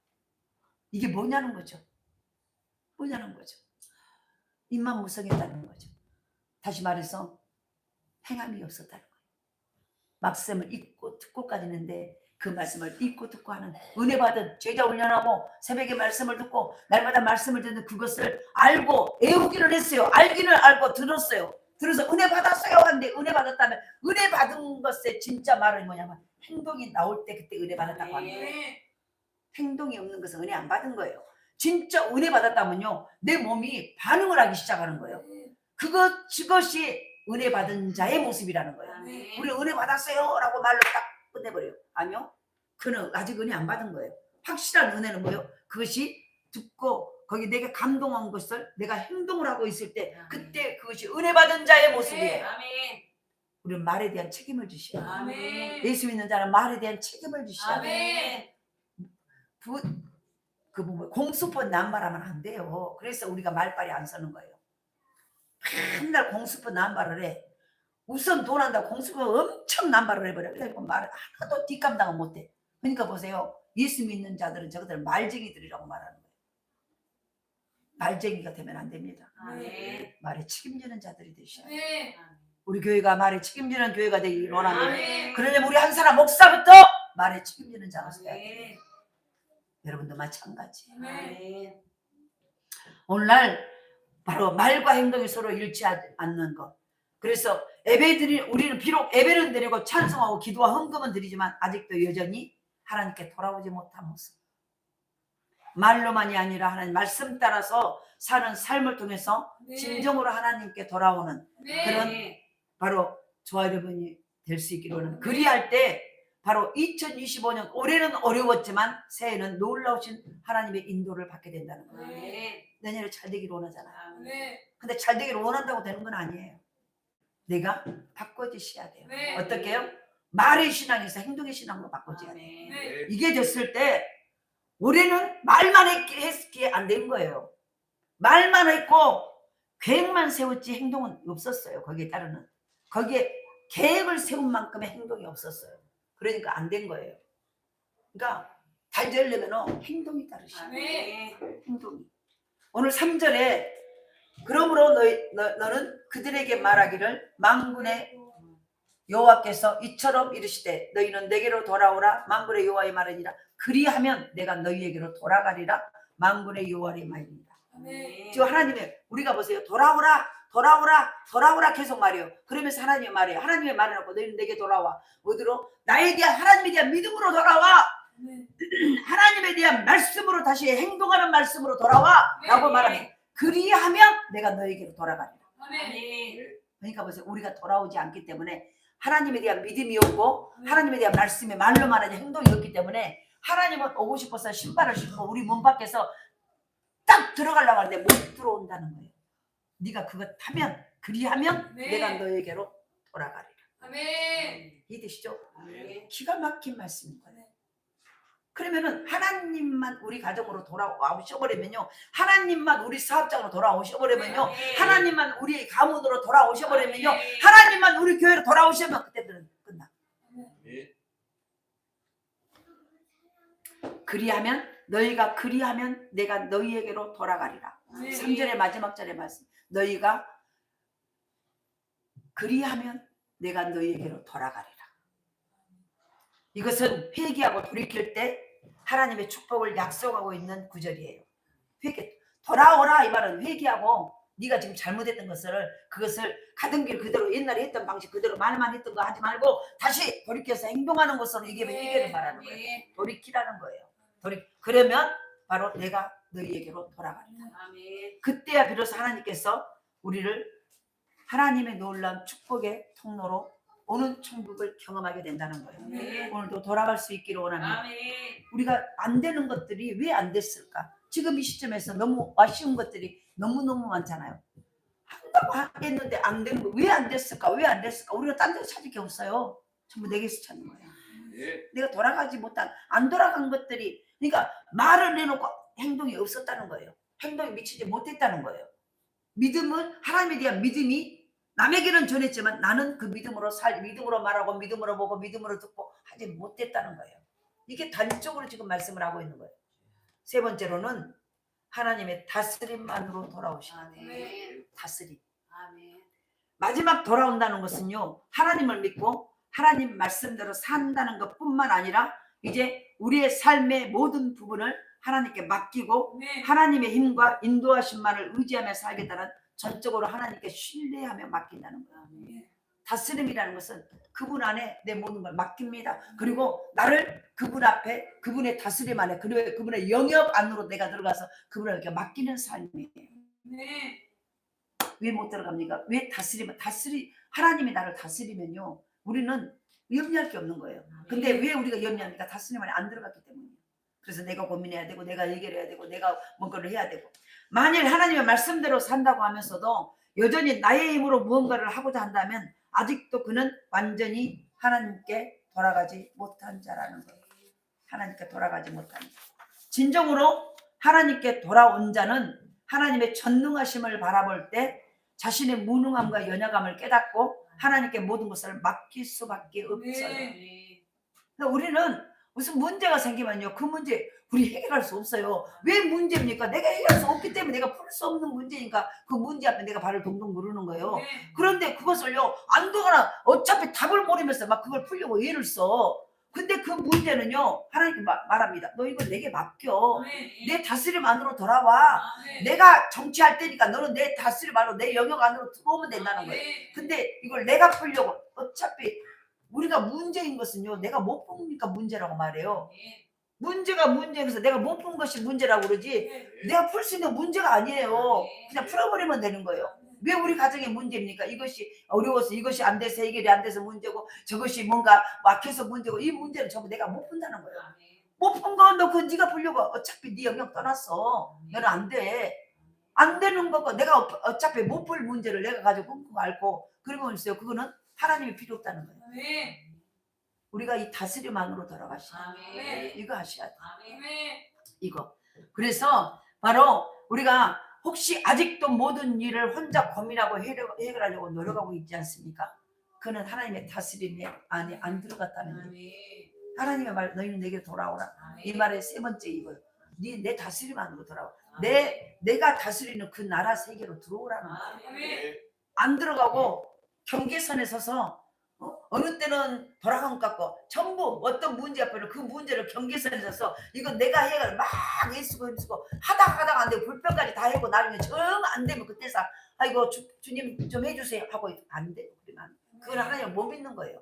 이게 뭐냐는 거죠. 뭐냐는 거죠. 입만 무성했다는 거죠. 다시 말해서 행함이 없었다는 거예요. 말씀을 읽고 듣고까지 있는데 그 말씀을 읽고 듣고 하는 은혜 받은 제자 훈련하고 새벽에 말씀을 듣고 날마다 말씀을 듣는 그것을 알고 애우기를 했어요. 알기를 알고 들었어요. 들어서 은혜 받았어요 하는데 은혜 받았다면 은혜 받은 것의 진짜 말은 뭐냐면 행동이 나올 때 그때 은혜 받았다고 하는 거예요. 행동이 없는 것은 은혜 안 받은 거예요. 진짜 은혜 받았다면요 내 몸이 반응을 하기 시작하는 거예요. 그것이 은혜 받은 자의 모습이라는 거예요. 우리 은혜 받았어요 라고 말로 딱 끝내버려요. 아니요, 그는 아직 은혜 안 받은 거예요. 확실한 은혜는 뭐예요? 그것이 듣고 거기 내가 감동한 것을 내가 행동을 하고 있을 때 그때 그것이 은혜 받은 자의 모습이에요. 우리는 말에 대한 책임을 주셔야 돼요. 아멘. 예수 믿는 자는 말에 대한 책임을 주셔야 돼요. 아멘. 공수법 남발하면 안 돼요. 그래서 우리가 말빨이 안 서는 거예요. 맨날 공수법 남발을 해. 우선 돈 한다고 공수법 엄청 남발을 해버려. 그래서 말 하나도 뒷감당을 못해. 그러니까 보세요. 예수 믿는 자들은 저것들 말쟁이들이라고 말하는 거예요. 말쟁이가 되면 안 됩니다. 아멘. 말에 책임지는 자들이 되셔야 돼요. 네. 우리 교회가 말에 책임지는 교회가 되기를 원합니다. 아멘. 그러려면 우리 한 사람 목사부터 말에 책임지는 자가 돼야 돼요. 여러분도 마찬가지. 아멘. 오늘날 바로 말과 행동이 서로 일치하지 않는 것. 그래서 우리는 비록 예배는 드리고 찬송하고 기도와 헌금은 드리지만 아직도 여전히 하나님께 돌아오지 못한 모습. 말로만이 아니라 하나님 말씀 따라서 사는 삶을 통해서 진정으로 하나님께 돌아오는 그런 바로 저와 여러분이 될 수 있기를 원합니다. 그리할 때 바로 2025년 올해는 어려웠지만 새해는 놀라우신 하나님의 인도를 받게 된다는 거예요. 내년에 잘 되기를 원하잖아요. 근데 잘 되기를 원한다고 되는 건 아니에요. 내가 바꿔주셔야 돼요. 어떻게 해요? 말의 신앙에서 행동의 신앙으로 바꿔줘야 돼요. 이게 됐을 때 올해는 말만 했기에 안 된 거예요. 말만 했고 계획만 세웠지 행동은 없었어요. 거기에 따르는 거기에 계획을 세운 만큼의 행동이 없었어요. 그러니까 안 된 거예요. 그러니까 잘 되려면 행동이 따르셔야 돼요. 행동이. 오늘 3절에 그러므로 너는 그들에게 말하기를 만군의 여호와께서 이처럼 이르시되 너희는 내게로 돌아오라. 만군의 여호와의 말이니라. 그리하면 내가 너희에게로 돌아가리라. 만군의 여호와의 말입니다. 지금 하나님의 우리가 보세요. 돌아오라 계속 말해요. 그러면서 하나님의 말이에요. 하나님의 말을 하고 너희는 내게 돌아와. 어디로? 나에 대한 하나님에 대한 믿음으로 돌아와. 하나님에 대한 말씀으로 다시 행동하는 말씀으로 돌아와 라고 말합니다. 그리하면 내가 너에게로 돌아가리라. 그러니까 보세요. 우리가 돌아오지 않기 때문에 하나님에 대한 믿음이 없고 하나님에 대한 말씀이 말로 말하지 행동이 없기 때문에 하나님은 오고 싶어서 신발을 신고 우리 문 밖에서 딱 들어가려고 하는데 못 들어온다는 거예요. 네가 그거 하면 그리하면 내가 너에게로 돌아가리라. 이해되시죠? 기가 막힌 말씀인 거예요. 그러면은 하나님만 우리 가정으로 돌아오셔버리면요, 하나님만 우리 사업장으로 돌아오셔버리면요, 하나님만 우리 가문으로 돌아오셔버리면요, 하나님만 우리 교회로 돌아오시면 그때는 끝나. 너희가 그리하면 내가 너희에게로 돌아가리라. 3절의 마지막 절의 말씀. 너희가 그리하면 내가 너희에게로 돌아가리라. 이것은 회개하고 돌이킬 때 하나님의 축복을 약속하고 있는 구절이에요. 돌아오라 이 말은 회개하고 네가 지금 잘못했던 그것을 가던 길 그대로 옛날에 했던 방식 그대로 말만 했던 거 하지 말고 다시 돌이켜서 행동하는 것으로 이게 회개를 말하는 거예요. 돌이키라는 거예요. 그러면 바로 내가 너희에게로 돌아가리라. 그때야 비로소 하나님께서 우리를 하나님의 놀라운 축복의 통로로 오는 천국을 경험하게 된다는 거예요. 오늘도 돌아갈 수 있기를 원합니다. 우리가 안 되는 것들이 왜 안 됐을까? 지금 이 시점에서 너무 아쉬운 것들이 너무너무 많잖아요. 한다고 하겠는데 안 되는 거 왜 안 됐을까? 왜 안 됐을까? 우리가 딴 데서 찾을 게 없어요. 전부 내게서 찾는 거예요. 네. 내가 돌아가지 못한 안 돌아간 것들이 그러니까 말을 해놓고 행동이 없었다는 거예요. 행동이 미치지 못했다는 거예요. 믿음은 하나님에 대한 믿음이 남에게는 전했지만 나는 그 믿음으로 믿음으로 말하고 믿음으로 보고 믿음으로 듣고 하지 못했다는 거예요. 이게 단적으로 지금 말씀을 하고 있는 거예요. 세 번째로는 하나님의 다스림만으로 돌아오시는 거예요. 아멘. 다스림. 아멘. 마지막 돌아온다는 것은요, 하나님을 믿고 하나님 말씀대로 산다는 것뿐만 아니라 이제 우리의 삶의 모든 부분을 하나님께 맡기고 하나님의 힘과 인도하심만을 의지하며 살겠다는 전적으로 하나님께 신뢰하며 맡긴다는 거예요. 다스림이라는 것은 그분 안에 내 모든 걸 맡깁니다. 그리고 나를 그분 앞에 그분의 다스림 안에 그분의 영역 안으로 내가 들어가서 그분에게 맡기는 삶이에요. 왜 못 들어갑니까? 왜 하나님이 나를 다스리면요, 우리는 염려할 게 없는 거예요. 근데 왜 우리가 염려합니까? 다스림 안에 안 들어갔기 때문이에요. 그래서 내가 고민해야 되고 내가 해결해야 되고 내가 뭔가를 해야 되고, 만일 하나님의 말씀대로 산다고 하면서도 여전히 나의 힘으로 무언가를 하고자 한다면 아직도 그는 완전히 하나님께 돌아가지 못한 자라는 거예요. 하나님께 돌아가지 못한 자. 진정으로 하나님께 돌아온 자는 하나님의 전능하심을 바라볼 때 자신의 무능함과 연약함을 깨닫고 하나님께 모든 것을 맡길 수밖에 없어요. 그러니까 우리는 무슨 문제가 생기면요, 그 문제 우리 해결할 수 없어요. 왜 문제입니까? 내가 해결할 수 없기 때문에, 내가 풀 수 없는 문제니까 그 문제 앞에 내가 발을 동동 구르는 거예요. 그런데 그것을요, 안도거나 어차피 답을 모르면서 막 그걸 풀려고 애를 써. 근데 그 문제는요, 하나님께 말합니다. 너 이거 내게 맡겨. 내 다스림 안으로 돌아와. 내가 정치할 때니까 너는 내 다스림 안으로, 내 영역 안으로 들어오면 된다는 거예요. 근데 이걸 내가 풀려고, 어차피 우리가 문제인 것은요, 내가 못 푸니까 문제라고 말해요. 문제가 문제여서 내가 못 푼 것이 문제라고 그러지, 내가 풀 수 있는 문제가 아니에요. 그냥 풀어버리면 되는 거예요. 왜 우리 가정의 문제입니까? 이것이 어려워서, 이것이 안 돼서 해결이 안 돼서 문제고, 저것이 뭔가 막혀서 문제고, 이 문제는 전부 내가 못 푼다는 거예요. 못 푼 거 너 그거 네가 풀려고, 어차피 네 영역 떠났어. 너는 안 돼. 안 되는 거고, 내가 어차피 못 풀 문제를 내가 가지고 끙끙 앓고 그러면 있어요. 그거는 하나님이 필요 없다는 거예요. 우리가 이 다스림 안으로 돌아가시는 거예요. 이거 하셔야 돼요. 이거. 그래서 바로 우리가 혹시 아직도 모든 일을 혼자 고민하고 해결하려고 노력하고 있지 않습니까? 그는 하나님의 다스림 안에 안 들어갔다는 거예요. 하나님의 말, 너희는 내게 돌아오라. 이 말의 세 번째 이거예요. 내 다스림 안으로 돌아와. 내가 다스리는 그 나라 세계로 들어오라는 거예요. 안 들어가고 경계선에 서서 어느 때는 돌아간 것 같고, 전부 어떤 문제 앞에는 그 문제를 경계선에 서서 이건 내가 해결 막 애쓰고 하다가 안 되고 불평까지 다 하고 나중에 정 안 되면 그때서 아이고 주님 좀 해주세요 하고 안 돼요. 그건 하나님을 못 믿는 거예요.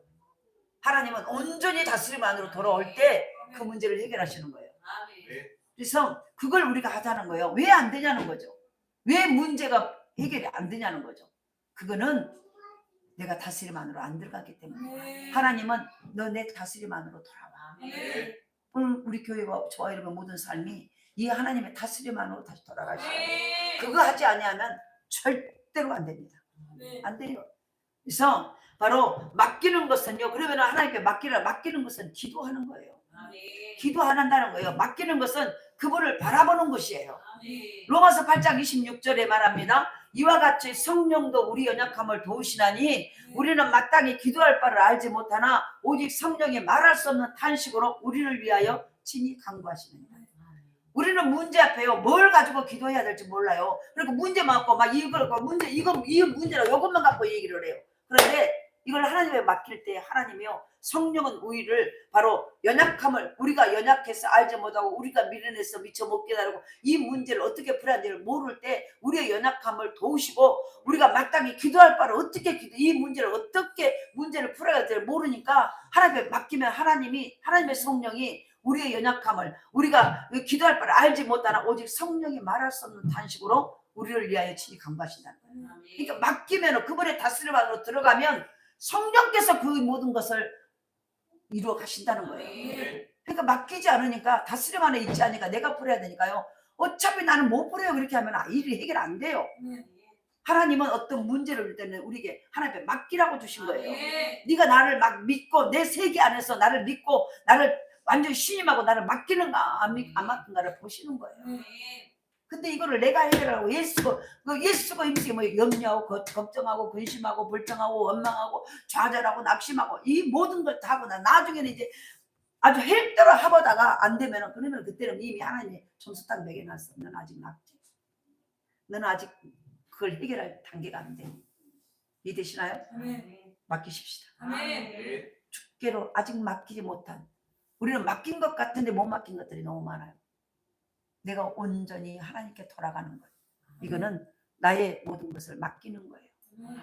하나님은 온전히 다스림 안으로 돌아올 때 그 문제를 해결하시는 거예요. 그래서 그걸 우리가 하자는 거예요. 왜 안 되냐는 거죠. 왜 문제가 해결이 안 되냐는 거죠. 그거는 내가 다스림 안으로 안 들어갔기 때문에. 하나님은 너 내 다스림 안으로 돌아와. 오늘 우리 교회와 저와 여러분 모든 삶이 이 하나님의 다스림 안으로 다시 돌아가셔야 돼요. 그거 하지 아니하면 절대로 안 됩니다. 안 돼요. 그래서 바로 맡기는 것은요, 그러면 하나님께 맡기는 것은 기도하는 거예요. 기도 안 한다는 거예요. 맡기는 것은 그분을 바라보는 것이에요. 로마서 8장 26절에 말합니다. 이와 같이 성령도 우리 연약함을 도우시나니 우리는 마땅히 기도할 바를 알지 못하나 오직 성령이 말할 수 없는 탄식으로 우리를 위하여 친히 간구하시느니라. 우리는 문제 앞에요, 뭘 가지고 기도해야 될지 몰라요. 그리고 문제 많고 막 이 문제라 이것만 갖고 얘기를 해요. 그런데 이걸 하나님에 맡길 때 하나님이요, 성령은 우리를 바로 연약함을, 우리가 연약해서 알지 못하고 우리가 미련해서 미처 못 깨달고 이 문제를 어떻게 풀어야 될지 모를 때 우리의 연약함을 도우시고, 우리가 마땅히 기도할 바를 어떻게 이 문제를 어떻게 문제를 풀어야 될지 모르니까 하나님에 맡기면 하나님의 성령이 우리의 연약함을, 우리가 기도할 바를 알지 못하나 오직 성령이 말할 수 없는 탄식으로 우리를 위하여 친히 간구하신다는 거예요. 그러니까 맡기면, 그분의 다스림 안으로 들어가면 성령께서 그 모든 것을 이루어 가신다는 거예요. 그러니까 맡기지 않으니까, 다스림 안에 있지 않으니까 내가 풀어야 되니까요, 어차피 나는 못 풀어요 그렇게 하면 일이 해결 안 돼요. 하나님은 어떤 문제를 올 때는 우리에게 하나님께 맡기라고 주신 거예요. 아멘. 네가 나를 막 믿고 내 세계 안에서 나를 믿고 나를 완전히 신임하고 나를 맡기는가 안 맡긴가를 보시는 거예요. 아멘. 근데 이거를 내가 해결하고 예수가 임시에 뭐 염려하고 걱정하고 근심하고 불평하고 원망하고 좌절하고 낙심하고 이 모든 걸 다 하고 나중에는 이제 아주 헬대로 해보다가 안 되면은 그러면 그때는 이미 하나님이 점수 딱 매겨놨어. 넌 아직 낙지. 너는 아직 그걸 해결할 단계가 안 돼. 이해되시나요? 아멘. 맡기십시다. 아멘. 주께로 아직 맡기지 못한, 우리는 맡긴 것 같은데 못 맡긴 것들이 너무 많아요. 내가 온전히 하나님께 돌아가는 거예요. 이거는 나의 모든 것을 맡기는 거예요.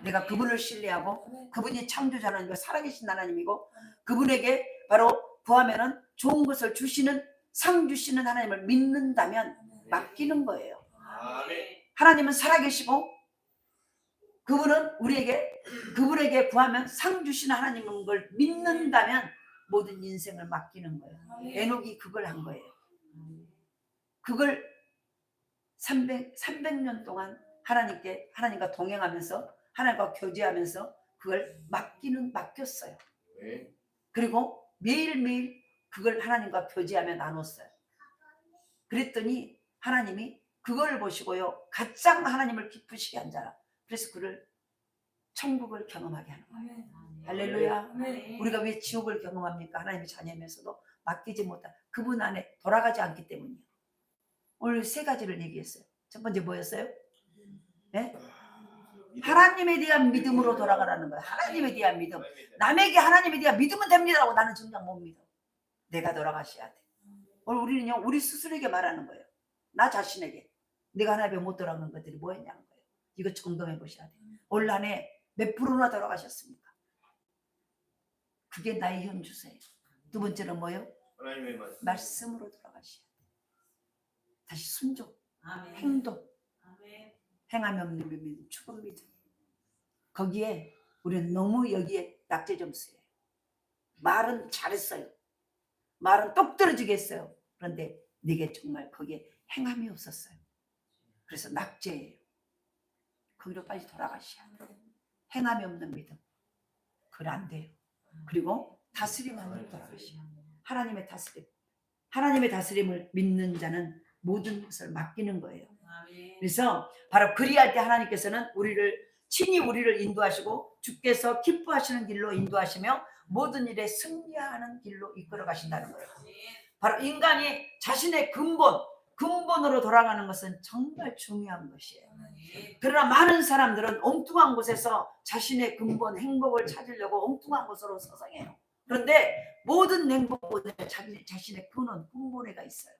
내가 그분을 신뢰하고 그분이 창조자 하나님이고 살아계신 하나님이고 그분에게 바로 구하면은 좋은 것을 주시는 상 주시는 하나님을 믿는다면 맡기는 거예요. 아멘. 하나님은 살아계시고 그분은 그분에게 구하면 상 주시는 하나님인 걸 믿는다면 모든 인생을 맡기는 거예요. 에녹이 그걸 한 거예요. 그걸 300년 동안 하나님과 동행하면서 하나님과 교제하면서 그걸 맡겼어요. 그리고 매일매일 그걸 하나님과 교제하며 나눴어요. 그랬더니 하나님이 그걸 보시고요, 가장 하나님을 기쁘시게 한 자라. 그래서 그를 천국을 경험하게 하는 거예요. 할렐루야. 우리가 왜 지옥을 경험합니까? 하나님의 자녀면서도 맡기지 못한 그분 안에 돌아가지 않기 때문이에요. 오늘 세 가지를 얘기했어요. 첫 번째 뭐였어요? 네? 하나님에 대한 믿음으로 돌아가라는 거예요. 하나님에 대한 믿음. 남에게 하나님에 대한 믿으면 됩니다라고 나는 정작 못 믿어. 내가 돌아가셔야 돼. 오늘 우리는요, 우리 스스로에게 말하는 거예요. 나 자신에게. 내가 하나님에 못 돌아가는 것들이 뭐였냐는 거예요. 이거 점검해 보셔야 돼요. 올 한 해 몇 프로나 돌아가셨습니까? 그게 나의 현주소예요. 두 번째는 뭐예요? 말씀으로 돌아가셔야 돼요. 다시 순종, 아멘. 행동, 아멘. 행함이 없는 믿음, 죽은 믿음. 거기에 우리는 너무 여기에 낙제 점수예요. 말은 잘했어요. 말은 똑 떨어지게 했어요. 그런데 네게 정말 거기에 행함이 없었어요. 그래서 낙제예요. 거기로 빨리 돌아가셔야 돼요. 행함이 없는 믿음. 그건 안 돼요. 그리고 다스림 안으로 돌아가셔야 돼요. 하나님의 다스림. 하나님의 다스림을 믿는 자는 모든 것을 맡기는 거예요. 아멘. 그래서 바로 그리할 때 하나님께서는 친히 우리를 인도하시고 주께서 기뻐하시는 길로 인도하시며 모든 일에 승리하는 길로 이끌어 가신다는 거예요. 바로 인간이 자신의 근본으로 돌아가는 것은 정말 중요한 것이에요. 그러나 많은 사람들은 엉뚱한 곳에서 자신의 근본, 행복을 찾으려고 엉뚱한 곳으로 서성해요. 그런데 모든 행복보다 자신의 근본에가 있어요.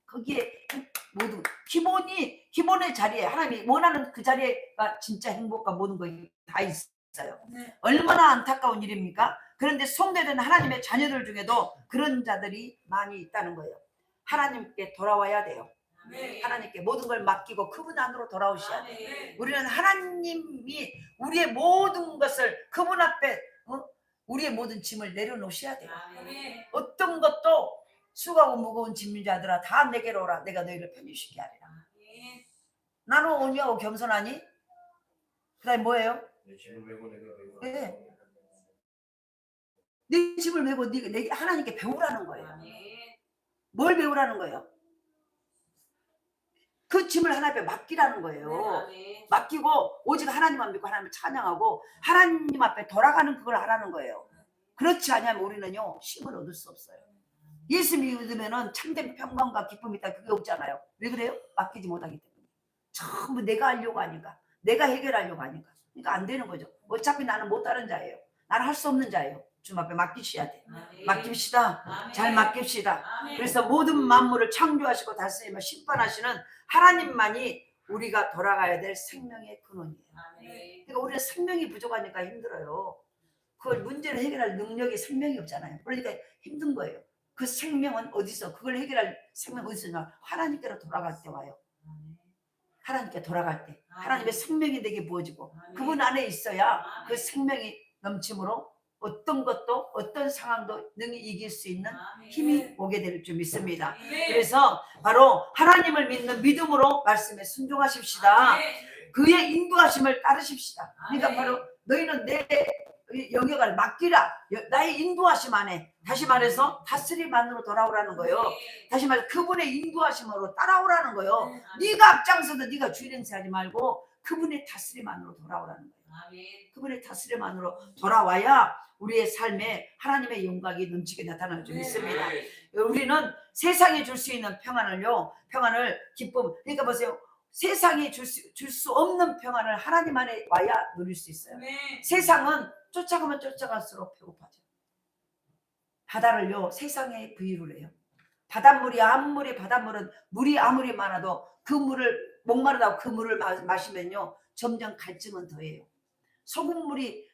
거기에 모든 기본의 자리에 하나님이 원하는 그 자리가 진짜 행복과 모든 것이 다 있어요. 얼마나 안타까운 일입니까? 그런데 성도된 하나님의 자녀들 중에도 그런 자들이 많이 있다는 거예요. 하나님께 돌아와야 돼요. 하나님께 모든 걸 맡기고 그분 안으로 돌아오셔야 돼요. 우리는 하나님이 우리의 모든 것을 그분 앞에 우리의 모든 짐을 내려놓으셔야 돼요. 어떤 것도 수고하고 무거운 짐진 자들아 다 내게로 오라. 내가 너희를 편히 쉬게 하리라. 나는 온유하고 겸손하니 그 다음에 뭐예요? 내 짐을 메고 내가 메고 네. 내 짐을 메고 내게 하나님께 배우라는 거예요. 뭘 배우라는 거예요? 그 짐을 하나님께 맡기라는 거예요. 맡기고 오직 하나님만 믿고 하나님을 찬양하고 하나님 앞에 돌아가는 그걸 하라는 거예요. 그렇지 않으면 우리는요 힘을 얻을 수 없어요. 예수 믿으면은 참된 평강과 기쁨이 있다, 그게 없잖아요. 왜 그래요? 맡기지 못하기 때문에. 전부 내가 하려고 하니까, 내가 해결하려고 하니까. 그러니까 안 되는 거죠. 어차피 나는 못하는 자예요. 나는 할 수 없는 자예요. 주님 앞에 맡기셔야 돼. 맡깁시다. 잘 맡깁시다. 그래서 모든 만물을 창조하시고 다스리며 심판하시는 하나님만이 우리가 돌아가야 될 생명의 근원이에요. 그러니까 우리는 생명이 부족하니까 힘들어요. 그걸 문제를 해결할 능력이 생명이 없잖아요. 그러니까 힘든 거예요. 그 생명은 어디서, 그걸 해결할 생명 어디서 나? 하나님께로 돌아갈 때 와요. 하나님께 돌아갈 때 하나님의 생명이 내게 부어지고 그분 안에 있어야 그 생명이 넘침으로 어떤 것도 어떤 상황도 능히 이길 수 있는 힘이 오게 될 줄 믿습니다. 그래서 바로 하나님을 믿는 믿음으로 말씀에 순종하십시다. 그의 인도하심을 따르십시다. 그러니까 아멘. 바로 너희는 내 영역을 맡기라. 나의 인도하심 안에, 다시 말해서 다스림 안으로 돌아오라는 거예요. 다시 말해서 그분의 인도하심으로 따라오라는 거예요. 네가 앞장서도 네가 주인 행세하지 말고 그분의 다스림 안으로 돌아오라는 거예요. 아멘. 그분의 다스림 안으로 돌아와야 우리의 삶에 하나님의 영광이 넘치게 나타날 줄 믿습니다. 우리는 세상에 줄 수 있는 평안을 기쁨, 그러니까 보세요. 세상에 줄 수 없는 평안을 하나님 안에 와야 누릴 수 있어요. 세상은 쫓아가면 쫓아갈수록 배고파져요. 바다를요, 세상에 비유를 해요. 바닷물은 물이 아무리 많아도 그 물을 목마르다고 그 물을 마시면요 점점 갈증은 더해요.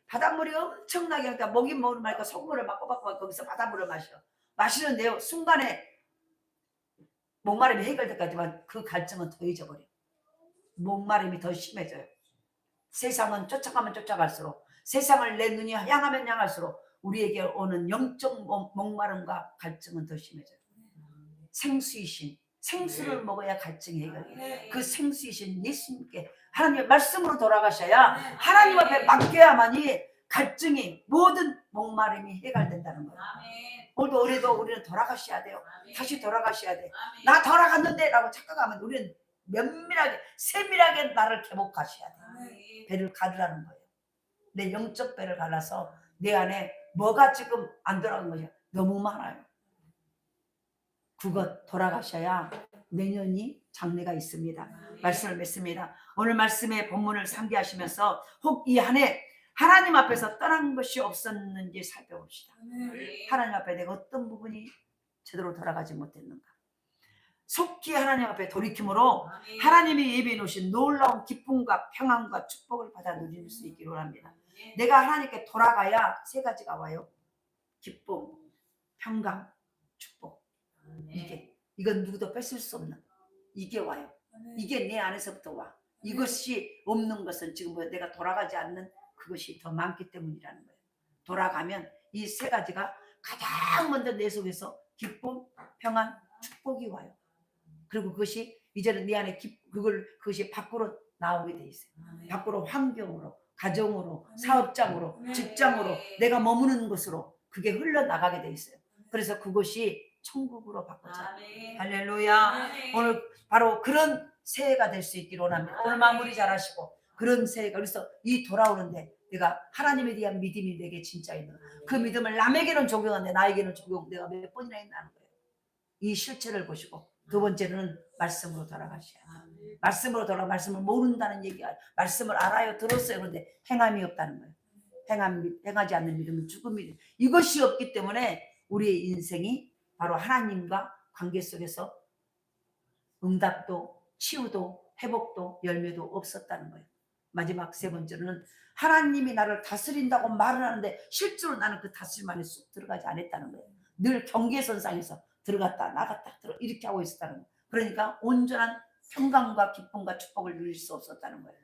바닷물이 엄청나게, 그러니까 목이 마르니까 소금물을 막 꼬박꼬박 거기서 바닷물을 마시는데요 순간에 목마름이 해결됐지만 그 갈증은 더해져 버려요. 목마름이 더 심해져요. 세상은 쫓아가면 쫓아갈수록, 세상을 내 눈이 향하면 향할수록 우리에게 오는 영적 목마름과 갈증은 더 심해져요. 생수이신, 생수를 먹어야 갈증이 해결돼요. 그 생수이신 예수님께 하나님의 말씀으로 돌아가셔야 하나님 앞에 맡겨야만이 갈증이, 모든 목마름이 해결된다는 거예요. 오늘도 올해도 우리는 돌아가셔야 돼요. 다시 돌아가셔야 돼. 나 돌아갔는데 라고 착각하면 우리는 세밀하게 나를 개복하셔야 돼. 배를 가르라는 거예요. 내 영적 배를 갈라서 내 안에 뭐가 지금 안 돌아간 것이 너무 많아요. 그것 돌아가셔야 내년이 장래가 있습니다. 말씀을 맺습니다. 오늘 말씀의 본문을 상기하시면서 혹 이 한 해 하나님 앞에서 떠난 것이 없었는지 살펴봅시다. 하나님 앞에 내가 어떤 부분이 제대로 돌아가지 못했는가. 속히 하나님 앞에 돌이킴으로 하나님이 예비해 놓으신 놀라운 기쁨과 평안과 축복을 받아 누릴 수 있기를 합니다. 내가 하나님께 돌아가야 세 가지가 와요. 기쁨, 평강, 축복. 이건 누구도 뺏을 수 없는, 이게 와요. 이게 내 안에서부터 와. 이것이 없는 것은 지금 내가 돌아가지 않는 그것이 더 많기 때문이라는 거예요. 돌아가면 이 세 가지가 가장 먼저 내 속에서 기쁨, 평안, 축복이 와요. 그리고 그것이 이제는 내 안에 그것이 밖으로 나오게 돼 있어요. 밖으로 환경으로, 가정으로, 사업장으로, 직장으로, 내가 머무는 곳으로 그게 흘러나가게 돼 있어요. 그래서 그것이 천국으로 바꿔져요. 할렐루야. 오늘 바로 그런 새해가 될 수 있기를 원합니다. 오늘 마무리 잘하시고 그런 새해가, 그래서 이 돌아오는데 내가 하나님에 대한 믿음이 내게 진짜 있는, 그 믿음을 남에게는 적용하는데 나에게는 적용 내가 몇 번이나 했나는 거예요. 이 실체를 보시고 두 번째는 말씀으로 돌아가셔야 돼요. 말씀으로 말씀을 모른다는 얘기가, 말씀을 알아요, 들었어요. 그런데 행함이 없다는 거예요. 행하지 않는 믿음은 죽은 믿음. 이것이 없기 때문에 우리의 인생이 바로 하나님과 관계 속에서 응답도 치유도 회복도 열매도 없었다는 거예요. 마지막 세 번째로는 하나님이 나를 다스린다고 말을 하는데 실제로 나는 그 다스림 안에 쑥 들어가지 않았다는 거예요. 늘 경계선상에서 들어갔다 나갔다 이렇게 하고 있었다는 거예요. 그러니까 온전한 평강과 기쁨과 축복을 누릴 수 없었다는 거예요.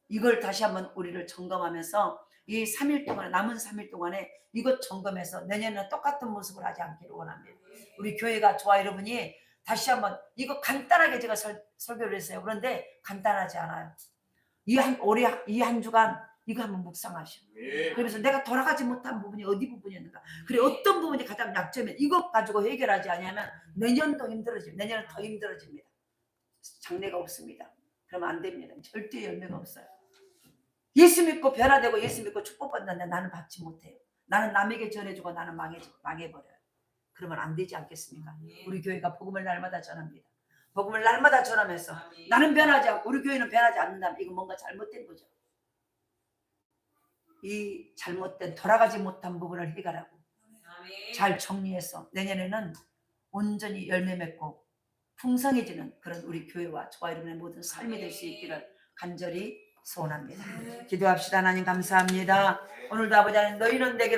이걸 다시 한번 우리를 점검하면서 이 3일 동안에, 남은 3일 동안에 이것 점검해서 내년에 똑같은 모습을 하지 않기를 원합니다. 우리 교회가, 저와 여러분이 다시 한번 이거 간단하게 제가 설교를 했어요. 그런데 간단하지 않아요. 올해 이 한 주간 이거 한번 묵상하시오. 그러면서 내가 돌아가지 못한 부분이 어디 부분이었는가, 그래 어떤 부분이 가장 약점이면 이것 가지고 해결하지 않으면 내년도 힘들어집니다. 내년은 더 힘들어집니다. 장래가 없습니다. 그러면 안 됩니다. 절대 열매가 없어요. 예수 믿고 변화되고 예수 믿고 축복받는데 나는 받지 못해요. 나는 남에게 전해주고 나는 망해버려요. 그러면 안 되지 않겠습니까? 우리 교회가 복음을 날마다 전합니다. 복음을 날마다 전하면서 나는 변하지 않고 우리 교회는 변하지 않는다면 이건 뭔가 잘못된 거죠. 이 잘못된, 돌아가지 못한 부분을 해결하고 잘 정리해서 내년에는 온전히 열매 맺고 풍성해지는 그런 우리 교회와 저와 여러분의 모든 삶이 될 수 있기를 간절히 소원합니다. 기도합시다. 하나님 감사합니다. 오늘도 아버지 하나님, 너희는 내게